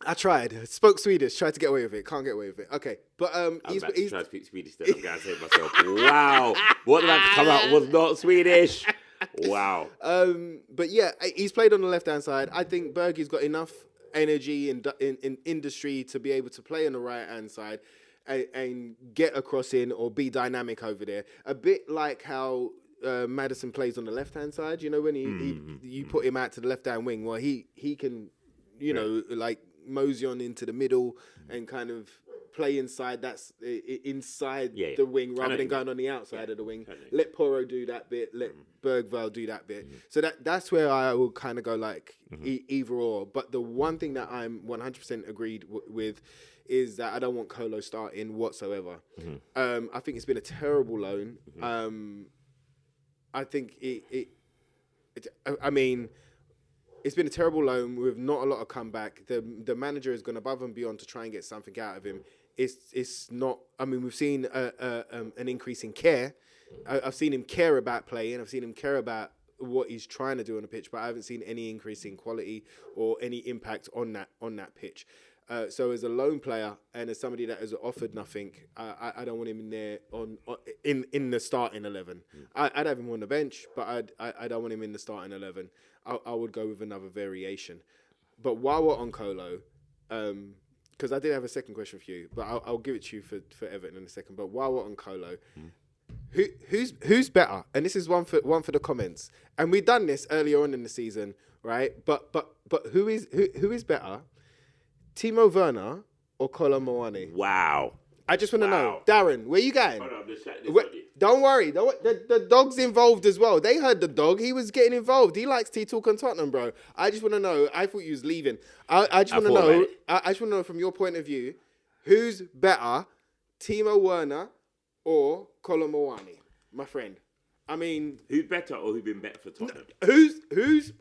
I tried. Spoke Swedish. Tried to get away with it. Can't get away with it. Okay, but He's trying to speak Swedish. Then I'm gonna say to myself, wow, what did that come out was not Swedish. Wow. But yeah, he's played on the left-hand side. I think Bergie's got enough energy in industry to be able to play on the right-hand side and get a cross in or be dynamic over there. A bit like how Maddison plays on the left-hand side. You know, when you put him out to the left-hand wing, well, he can, you know, like mosey on into the middle and kind of play inside. That's inside Yeah, yeah. the wing I know rather what than you going mean. on the outside of the wing. Totally. Let Porro do that bit. Let Bergvall do that bit. So that's where I will kind of go like either or. But the one thing that I'm 100% agreed with is that I don't want Kolo starting whatsoever. I think it's been a terrible loan. I think I mean, it's been a terrible loan with not a lot of comeback. The manager has gone above and beyond to try and get something out of him. It's not. I mean, we've seen an increase in care. I've seen him care about playing. I've seen him care about what he's trying to do on the pitch, but I haven't seen any increase in quality or any impact on that pitch. So as a lone player and as somebody that has offered nothing, I don't want him in there in the starting 11. I'd have him on the bench, but I don't want him in the starting 11. I would go with another variation. But while we're on Kolo, because I did have a second question for you, but I'll give it to you for Everton in a second. But while we're on Kolo, who's better? And this is one for the comments. And we've done this earlier on in the season, right? But who is better? Timo Werner or Kolo Muani? Wow. I just want to know, Darren, where you going? Hold on, Don't worry, the dog's involved as well. They heard the dog; he was getting involved. He likes T-Talk on Tottenham, bro. I just want to know. I thought you was leaving. I just want to know. I just want to know from your point of view, who's better, Timo Werner or Kolo Muani, my friend? I mean, who's better or who's been better for Tottenham? Who's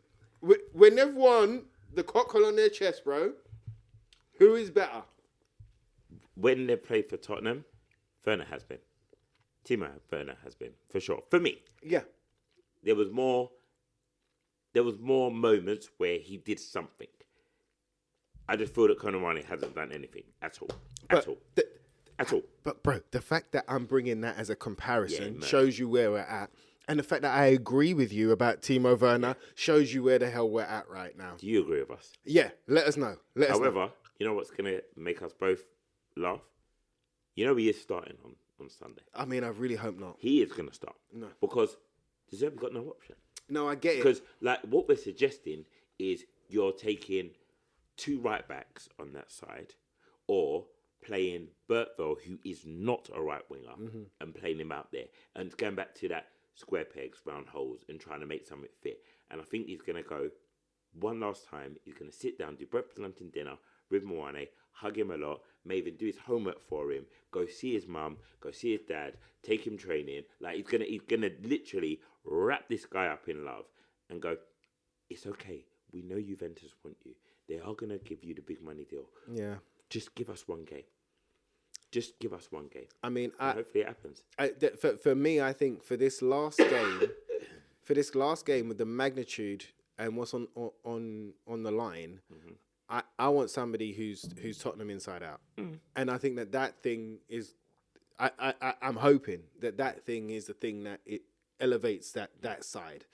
when they've won the cockle on their chest, bro? Who is better? When they played for Tottenham, Werner has been. Timo Werner has been, for sure. For me. Yeah. There was more moments where he did something. I just feel that Kolo Muani hasn't done anything at all. At all. But, bro, the fact that I'm bringing that as a comparison shows you where we're at. And the fact that I agree with you about Timo Werner shows you where the hell we're at right now. Do you agree with us? Yeah, let us know. However, you know what's going to make us both laugh? You know he is starting on Sunday. I mean, I really hope not. He is going to start. No. Because De Zerbi's got no option. No, I get it. Because like what we're suggesting is you're taking two right backs on that side or playing Bergvall, who is not a right winger, and playing him out there. And going back to that square pegs, round holes, and trying to make something fit. And I think he's going to go one last time. He's going to sit down, do breakfast, lunch, and dinner with Muani, hug him a lot, may even do his homework for him, go see his mum, go see his dad, take him training. Like he's gonna literally wrap this guy up in love and go, it's okay. We know Juventus want you. They are gonna give you the big money deal. Yeah. Just give us one game. Just give us one game. I mean, hopefully it happens. For me, I think for this last game, with the magnitude and what's on the line, I want somebody who's Tottenham inside out, and I think that thing is, I'm hoping that thing is the thing that it elevates that side.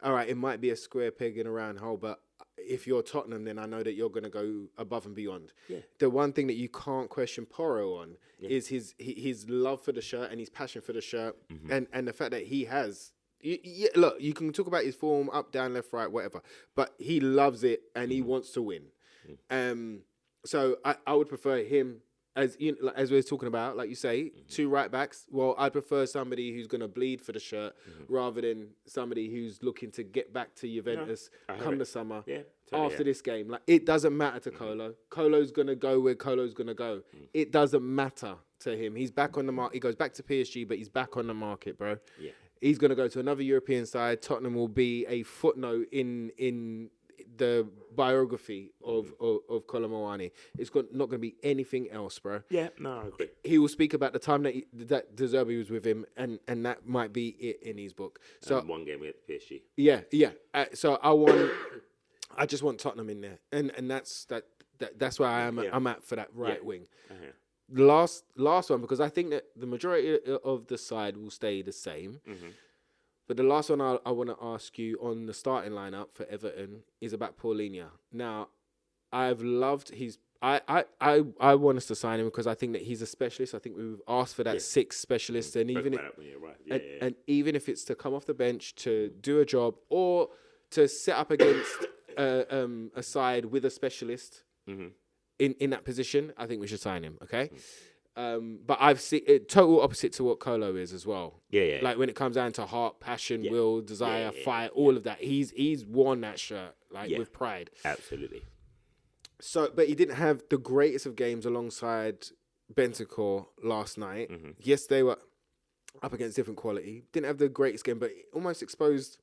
All right, it might be a square peg in a round hole, but if you're Tottenham, then I know that you're going to go above and beyond. Yeah. The one thing that you can't question Porro on is his love for the shirt and his passion for the shirt, and the fact that he has. Look, you can talk about his form, up, down, left, right, whatever, but he loves it and he wants to win. So I would prefer him as we were talking about, like you say, two right backs. Well, I'd prefer somebody who's going to bleed for the shirt rather than somebody who's looking to get back to Juventus come the summer after this game. Like it doesn't matter to Kolo. Kolo's going to go where Kolo's going to go. It doesn't matter to him. He's back on the market. He goes back to PSG, but he's back on the market, bro. Yeah. He's going to go to another European side. Tottenham will be a footnote in the biography of Kolo Muani. It's not going to be anything else, bro. Yeah, no, I agree. He will speak about the time that De Zerbi was with him, and that might be it in his book. So one game with PSG. Yeah. So I just want Tottenham in there, and that's why I'm at for that right wing. Last one, because I think that the majority of the side will stay the same. But the last one I want to ask you on the starting lineup for Everton is about Paulinho. Now, I've loved his. I want us to sign him because I think that he's a specialist. I think we've asked for that sixth specialist, and even even if it's to come off the bench to do a job or to set up against a side with a specialist, in that position, I think we should sign him. Okay. But I've seen it total opposite to what Colo is as well. Yeah. Like when it comes down to heart, passion, will, desire, Yeah. fight, all of that. He's worn that shirt with pride. Absolutely. So, but he didn't have the greatest of games alongside Bentancur last night. Mm-hmm. Yes, they were up against different quality. Didn't have the greatest game, but almost exposed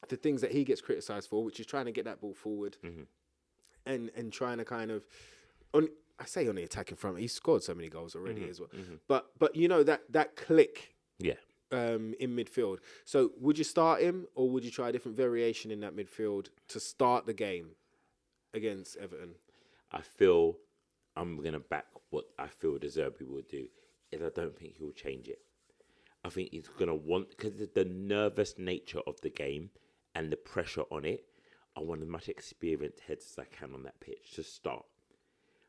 the things that he gets criticised for, which is trying to get that ball forward and trying to kind of I say on the attacking front, he's scored so many goals already as well. But you know that click in midfield. So would you start him or would you try a different variation in that midfield to start the game against Everton? I feel I'm going to back what I feel De Zerbi will do, is I don't think he'll change it. I think he's going to want, because of the nervous nature of the game and the pressure on it, I want as much experienced heads as I can on that pitch to start.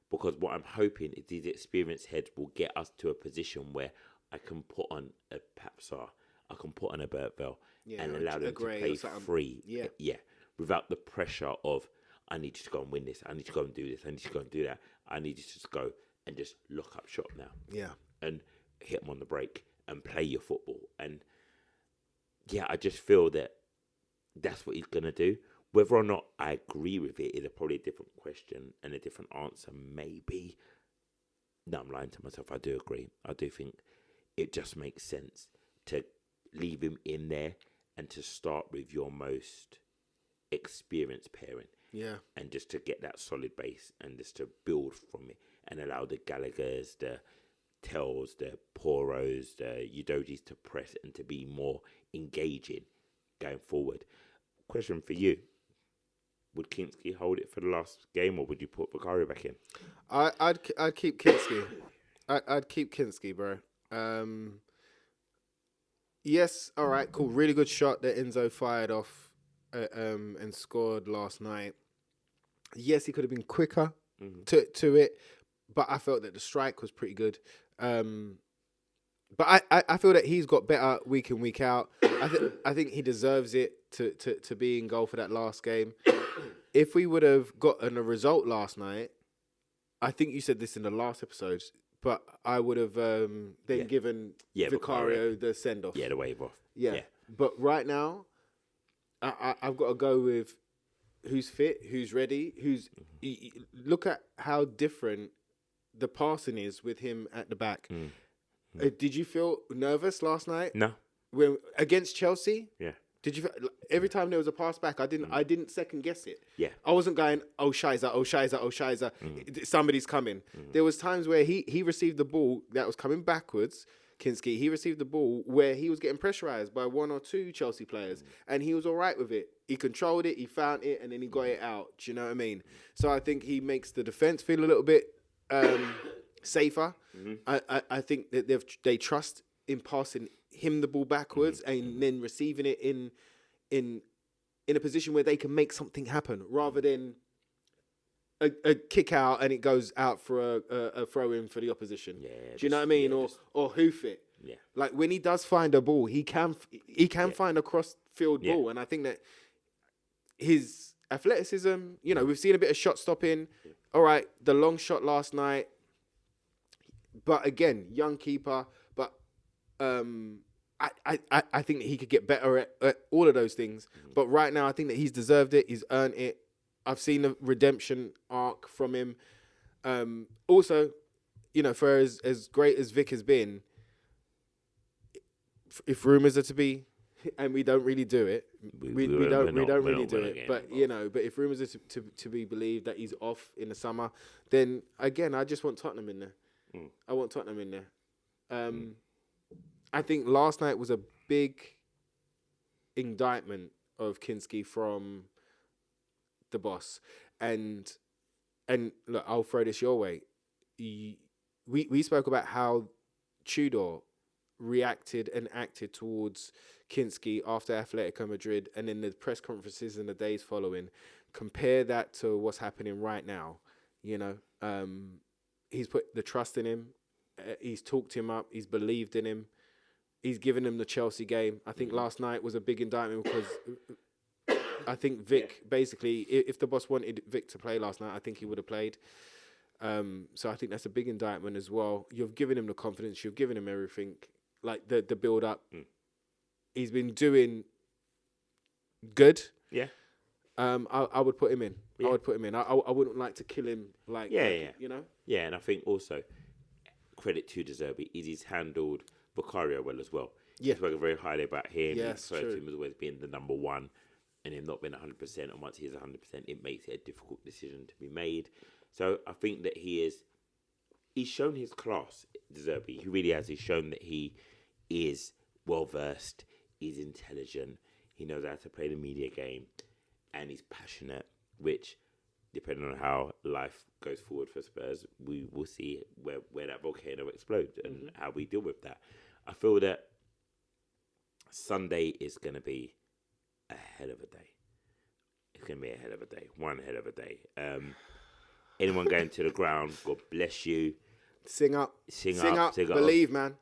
Because what I'm hoping is these experienced heads will get us to a position where I can put on a Papsar, I can put on a Bertville, and allow them to play free. Yeah. Without the pressure of, I need you to go and win this, I need to go and do this, I need to go and do that. I need you to just go and just lock up shop now. Yeah. And hit them on the break and play your football. And yeah, I just feel that that's what he's going to do. Whether or not I agree with it is probably a different question and a different answer, maybe. No, I'm lying to myself. I do agree. I do think it just makes sense to leave him in there and to start with your most experienced pairing. Yeah. And just to get that solid base and just to build from it and allow the Gallaghers, the Tells, the Poros, the Udojis to press and to be more engaging going forward. Question for you. Would Kinski hold it for the last game, or would you put Vicario back in? I'd keep Kinski. I'd keep Kinski, bro. Yes, all right, cool. Really good shot that Enzo fired off and scored last night. Yes, he could have been quicker to it, but I felt that the strike was pretty good. But I feel that he's got better week in, week out. I think he deserves it to be in goal for that last game. If we would have gotten a result last night, I think you said this in the last episode, but I would have given Vicario the send-off. Yeah, the wave off. Yeah. But right now, I've got to go with who's fit, who's ready, look at how different the passing is with him at the back. Did you feel nervous last night? No. Against Chelsea? Yeah. Did you every time there was a pass back, I didn't second guess it. Yeah. I wasn't going, oh Shiza. Somebody's coming. There was times where he received the ball that was coming backwards. Kinski, he received the ball where he was getting pressurized by one or two Chelsea players, and he was all right with it. He controlled it, he found it, and then he got it out. Do you know what I mean? So I think he makes the defense feel a little bit safer. I think that they trust in passing him the ball backwards and then receiving it in a position where they can make something happen rather than a kick out and it goes out for a throw in for the opposition. Yeah, do you know what I mean? Or hoof it. Yeah. Like when he does find a ball, he can find a cross field ball, and I think that his athleticism, we've seen a bit of shot stopping. All right, the long shot last night, but again, young keeper. But I think that he could get better at all of those things. But right now, I think that he's deserved it. He's earned it. I've seen a redemption arc from him. Also, for as great as Vic has been, if rumours are to be, and we don't really do it, we don't really do it. But but if rumours are to be believed that he's off in the summer, then again, I just want Tottenham in there. I want Tottenham in there. I think last night was a big indictment of Kinski from the boss, and look, I'll throw this your way. We spoke about how Tudor reacted and acted towards Kinski after Atletico Madrid, and in the press conferences in the days following. Compare that to what's happening right now. He's put the trust in him. He's talked him up. He's believed in him. He's given him the Chelsea game. I think last night was a big indictment because I think Vic, basically, if the boss wanted Vic to play last night, I think he would have played. So I think that's a big indictment as well. You've given him the confidence. You've given him everything, like the build up. He's been doing good. Yeah. I would put him in. Yeah. I would put him in. I wouldn't like to kill him. You know. Yeah, and I think also credit to De Zerbi is he's handled Bukayo well as well. Yeah. He's spoken very highly about him. Yes, He referred true. to him as always being the number one, and him not being 100%. And once he is 100%, it makes it a difficult decision to be made. So I think that he's shown his class, De Zerbi. He really has. He's shown that he is well versed. He's intelligent. He knows how to play the media game, and he's passionate. Which, depending on how life goes forward for Spurs, we will see where that volcano explodes and how we deal with that. I feel that Sunday is going to be a hell of a day. It's going to be a hell of a day. One hell of a day. Anyone going to the ground, God bless you. Sing up. Believe, man.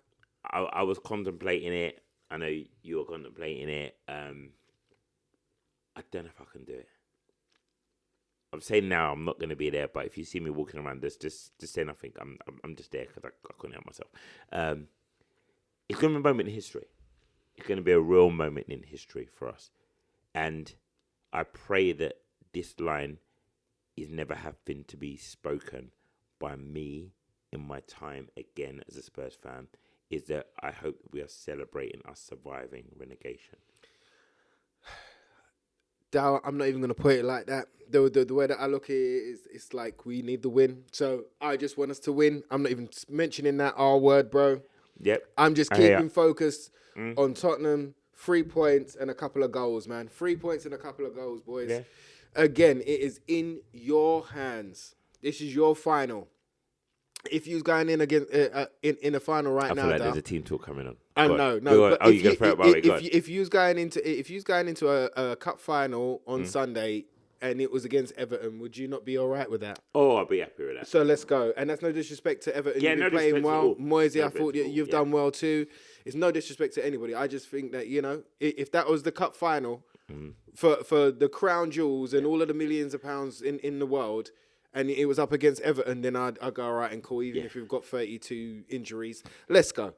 I was contemplating it. I know you were contemplating it. I don't know if I can do it. I'm saying now I'm not going to be there, but if you see me walking around, just say nothing. I'm just there because I couldn't help myself. It's going to be a moment in history. It's going to be a real moment in history for us. And I pray that this line is never having to be spoken by me in my time again as a Spurs fan, is that I hope we are celebrating us surviving relegation. Dow, I'm not even going to put it like that. The way that I look at it is, it's like we need the win. So I just want us to win. I'm not even mentioning that R word, bro. Yep. I'm just keeping focused on Tottenham. 3 points and a couple of goals, man. 3 points and a couple of goals, boys. Yeah. Again, it is in your hands. This is your final. If you're going in against in a final right now, I feel like there's a team talk coming on. I know, no. But you're gonna throw it. If you was going into a cup final on Sunday and it was against Everton, would you not be all right with that? Oh, I'll be happy with that. So let's go. And that's no disrespect to Everton. Yeah, You've been no playing disrespect at well. all. Moisey, No I thought disrespect at you've all, done well too. It's no disrespect to anybody. I just think that, you know, if that was the cup final for the crown jewels and all of the millions of pounds in the world, and it was up against Everton, then I'd go all right and cool, even if we've got 32 injuries. Let's go.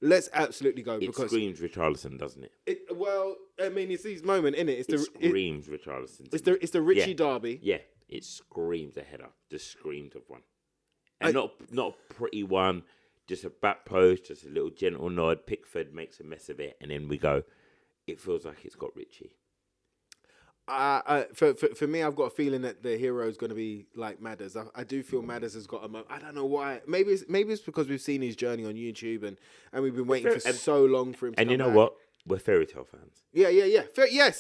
Let's absolutely go. It screams Richarlison, doesn't it? Well, I mean, it's his moment, isn't it? It screams Richarlison. It's the Richie derby. Yeah, it screams a header. Just screams of one. And not a pretty one, just a back post, just a little gentle nod. Pickford makes a mess of it, and then we go. It feels like it's got Richie. For me, I've got a feeling that the hero is going to be like Madders. I do feel Madders has got a moment. I don't know why. Maybe it's because we've seen his journey on YouTube and we've been waiting for so long for him to And come you know back. what? We're fairy tale fans. Yeah. Yes.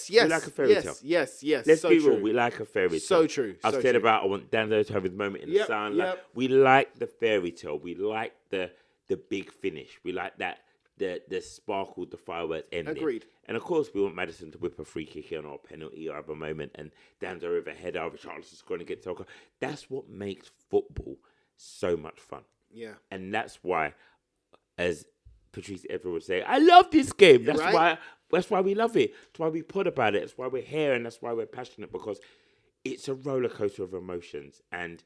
We like a fairy tale. Yes. Let's so be true. real. We like a fairy tale. So true. I've so said true. about I want Danzo to have his moment in the sun. Like, Yep. we like the fairy tale. We like the big finish. We like that the sparkle, the fireworks ending. Agreed. And of course, we want Maddison to whip a free kick in or a penalty or have a moment, and Danzo over a header, Richarlison scoring and get to. That's what makes football so much fun. Yeah. And that's why, as Patrice Evra would say, I love this game. That's Right? why we love it. That's why we put about it. That's why we're here, and that's why we're passionate, because it's a roller coaster of emotions. And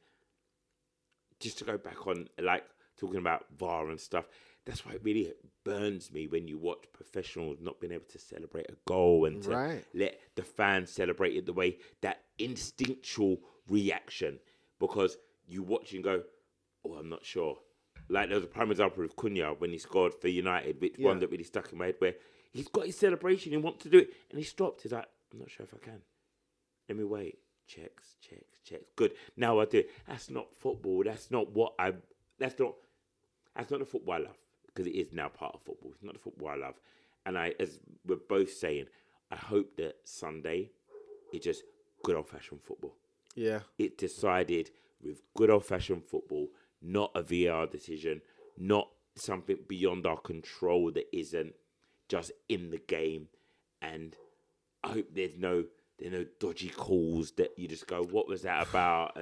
just to go back on, like, talking about VAR and stuff, that's why it really burns me when you watch professionals not being able to celebrate a goal and to let the fans celebrate it the way, that instinctual reaction, because you watch and go, oh, I'm not sure. Like, there was a prime example of Cunha when he scored for United, which one that really stuck in my head, where he's got his celebration, he wants to do it, and he stopped. He's like, I'm not sure if I can. Let me wait. Checks. Good. Now I do it. That's not football. That's not the football I love, because it is now part of football. It's not the football I love. And as we're both saying, I hope that Sunday is just good old-fashioned football. Yeah. It decided with good old-fashioned football, not a VR decision, not something beyond our control that isn't just in the game. And I hope there's no dodgy calls that you just go, what was that about?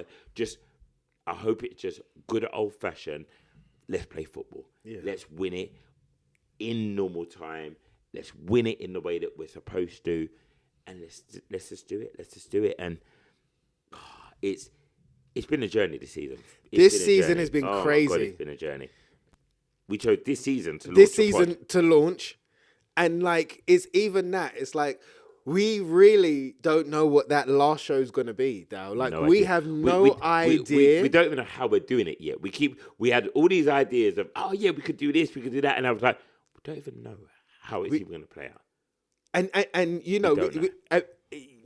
I hope it's just good old-fashioned, let's play football. Yeah. Let's win it in normal time. Let's win it in the way that we're supposed to. And let's just do it. Let's just do it. And It's been a journey this season. This season has been Oh crazy. my God, it's been a journey. We chose this season to launch This the pod. season to launch, and like it's even that. It's like we really don't know what that last show is going to be, Dow. Like No we idea. have no idea. We don't even know how we're doing it yet. We had all these ideas of, oh yeah, we could do this, we could do that, and I was like, we don't even know how it's even going to play out. And you know, don't know.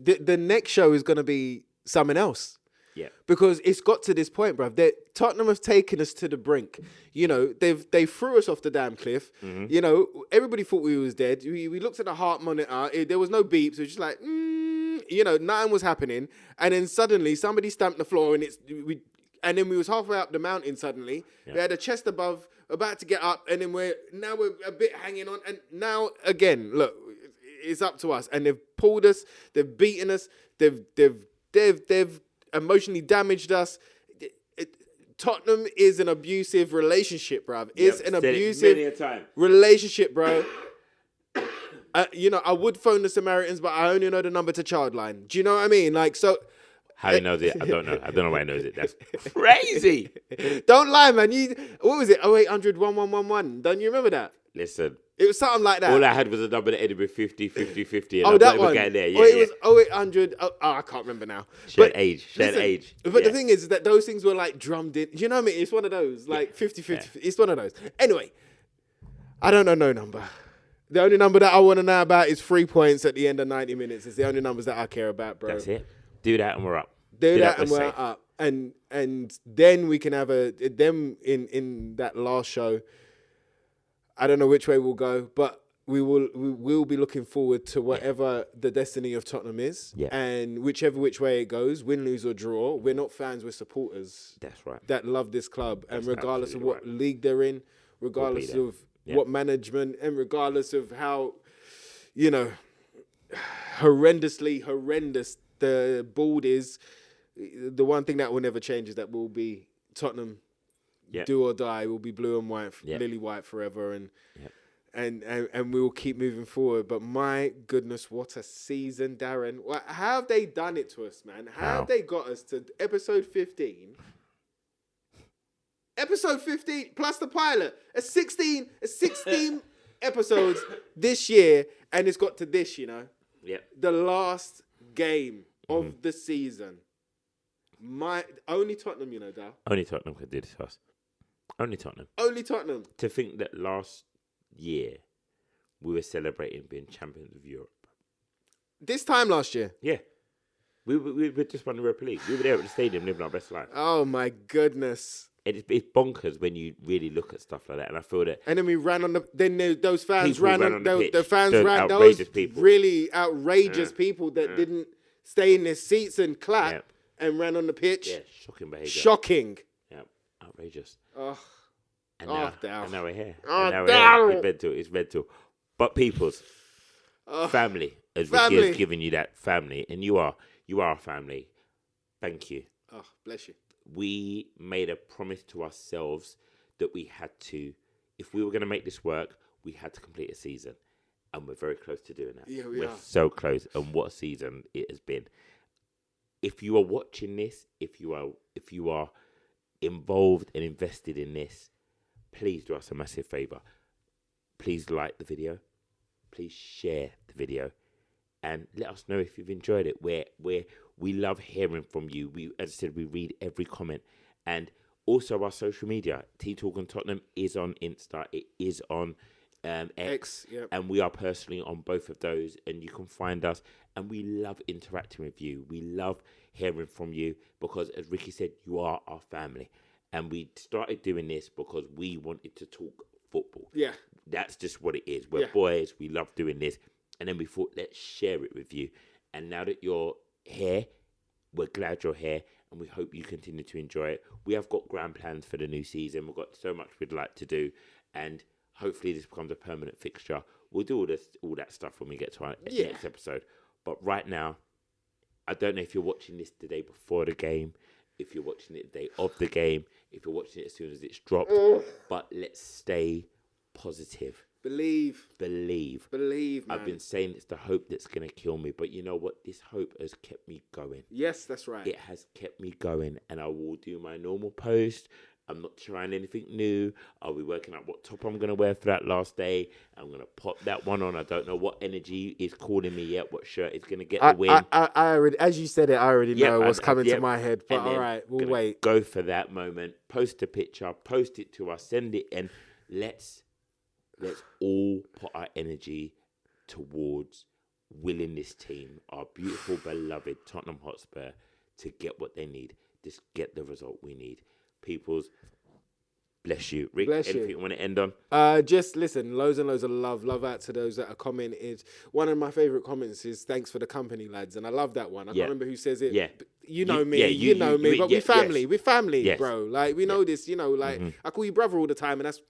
the next show is going to be something else. Yeah. Because it's got to this point, bruv. Tottenham have taken us to the brink. You know, they threw us off the damn cliff. Mm-hmm. You know, everybody thought we was dead. We looked at the heart monitor. There was no beeps. It was just like, you know, nothing was happening. And then suddenly somebody stamped the floor, and and then we was halfway up the mountain suddenly. Yeah. We had a chest above, about to get up, and then we're a bit hanging on. And now again, look, it's up to us. And they've pulled us. They've beaten us. They've emotionally damaged us. Tottenham is an abusive relationship, bruv. It's an abusive relationship, bro. You know, I would phone the Samaritans, but I only know the number to Childline. Do you know what I mean? Like, so. How he knows it, I don't know. I don't know why he knows it. That's crazy. Don't lie, man. What was it? 0800 1111. Don't you remember that? Listen. It was something like that. All I had was a number that ended with 50, 50, 50. And Oh, I'm that not even one. getting there. Oh, it was 0800. Oh, I can't remember now. Shared age. But the thing is that those things were like drummed in. You know what I mean? It's one of those, like 50, 50. Yeah. It's one of those. Anyway, I don't know no number. The only number that I want to know about is 3 points at the end of 90 minutes. It's the only numbers that I care about, bro. That's it. Do that and we're up. Do that and we're up. And then we can have them in that last show. I don't know which way we'll go, but we will be looking forward to whatever the destiny of Tottenham is. Yeah. And which way it goes, win, lose or draw, we're not fans, we're supporters. That's right. That love this club. That's and regardless of what right. league they're in, regardless of what management, and regardless of how, you know, horrendously horrendous the board is, the one thing that will never change is that we'll be Tottenham. Yep. Do or die. We'll be blue and white, Yep. lily white forever, and Yep. and we will keep moving forward. But my goodness, what a season, Darren! How have they done it to us, man? How have they got us to episode 15? Episode 15 plus the pilot. A 16 episodes this year, and it's got to this. You know, the last game of the season. Only Tottenham, you know, Dal. Only Tottenham could do this to us. Only Tottenham. Only Tottenham. To think that last year we were celebrating being champions of Europe. This time last year? Yeah. We just won the Europa League. We were there at the stadium living our best life. Oh, my goodness. It's bonkers when you really look at stuff like that. And I feel that... And then we ran on the... Then those fans People ran on... The fans Those ran... outrageous Those people. really outrageous people that didn't stay in their seats and clap and ran on the pitch. Yeah, shocking behaviour. Shocking. Yeah, outrageous. Oh, And Dal. now we're here. Oh, and now Dal. we're here. It's mental. But people's family, as Ricky family. has given you that family, and you are a family. Thank you. Oh, bless you. We made a promise to ourselves that we had to, if we were going to make this work, we had to complete a season. And we're very close to doing that. Yeah, we're are. so close. And what a season it has been. If you are watching this, if you are involved and invested in this, please do us a massive favour. Please like the video. Please share the video. And let us know if you've enjoyed it. We love hearing from you. As I said, we read every comment. And also our social media. T-Talk and Tottenham is on Insta. It is on X. Yep. And we are personally on both of those. And you can find us. And we love interacting with you. We love hearing from you. Because as Ricky said, you are our family. And we started doing this because we wanted to talk football. Yeah. That's just what it is. We're boys. We love doing this. And then we thought, let's share it with you. And now that you're here, we're glad you're here. And we hope you continue to enjoy it. We have got grand plans for the new season. We've got so much we'd like to do. And hopefully this becomes a permanent fixture. We'll do all that stuff when we get to our next episode. But right now, I don't know if you're watching this the day before the game, if you're watching it the day of the game, if you're watching it as soon as it's dropped. But let's stay positive. Believe. Believe. Believe, man. I've been saying it's the hope that's going to kill me. But you know what? This hope has kept me going. Yes, that's right. It has kept me going. And I will do my normal post. I'm not trying anything new. I'll be working out what top I'm going to wear for that last day. I'm going to pop that one on. I don't know what energy is calling me yet, what shirt is going to get the win. I already, as you said it, I already know what's coming to my head. But all right, we'll wait. Go for that moment. Post a picture. Post it to us. Send it in. Let's all put our energy towards willing this team, our beautiful, beloved Tottenham Hotspur, to get what they need. Just get the result we need. People's, bless you. Rick, anything you want to end on? Just listen, loads and loads of love out to those that are commented. One of my favourite comments is thanks for the company, lads. And I love that one. I can't remember who says it. Yeah. You know me, you know me, but we're family. We're family, yes. bro. Like, we know this, like, I call you brother all the time, and that's...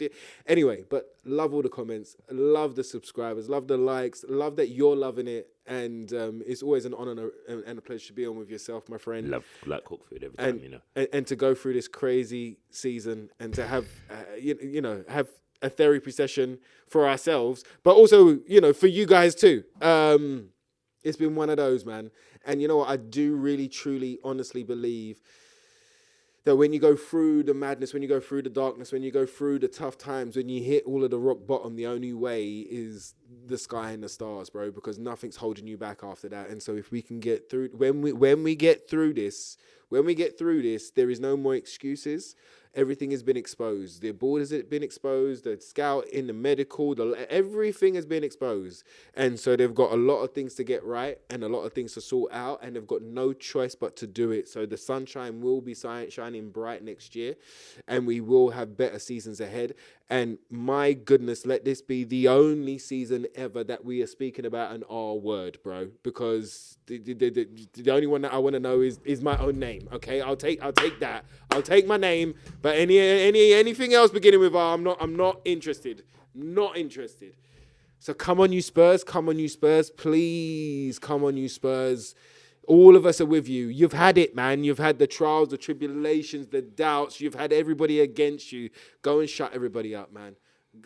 Anyway, but love all the comments, love the subscribers, love the likes, love that you're loving it, and it's always an honour and a pleasure to be on with yourself, my friend. Love like cook food every time, you know. And to go through this crazy season, and to have, have a therapy session for ourselves, but also, for you guys too. It's been one of those, man. And you know what? I do really, truly, honestly believe that when you go through the madness, when you go through the darkness, when you go through the tough times, when you hit all of the rock bottom, the only way is the sky and the stars, bro, because nothing's holding you back after that. And so if we can get through, when we get through this, there is no more excuses. Everything has been exposed. The board has been exposed. The scout in the medical, everything has been exposed. And so they've got a lot of things to get right and a lot of things to sort out, and they've got no choice but to do it. So the sunshine will be shining bright next year, and we will have better seasons ahead. And my goodness, let this be the only season ever that we are speaking about an R word, bro. Because the only one that I want to know is my own name. Okay, I'll take that. I'll take my name. But anything else beginning with R, I'm not interested. Not interested. So come on, you Spurs. Come on, you Spurs. Please, come on, you Spurs. All of us are with you. You've had it, man. You've had the trials, the tribulations, the doubts. You've had everybody against you. Go and shut everybody up, man.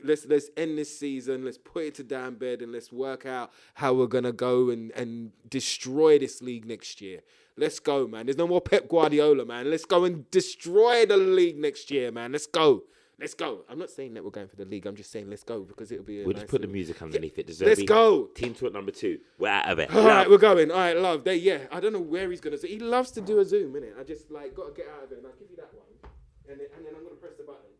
Let's end this season. Let's put it to down bed, and let's work out how we're going to go and destroy this league next year. Let's go, man. There's no more Pep Guardiola, man. Let's go and destroy the league next year, man. Let's go. Let's go. I'm not saying that we're going for the league. I'm just saying let's go, because it'll be We'll just put the music underneath it. Let's go. Team talk number 2. We're out of it. All right, we're going. All right, love. I don't know where he's going to... He loves to do a Zoom, innit? I just, got to get out of it. And I'll give you that one. And then I'm going to press the button.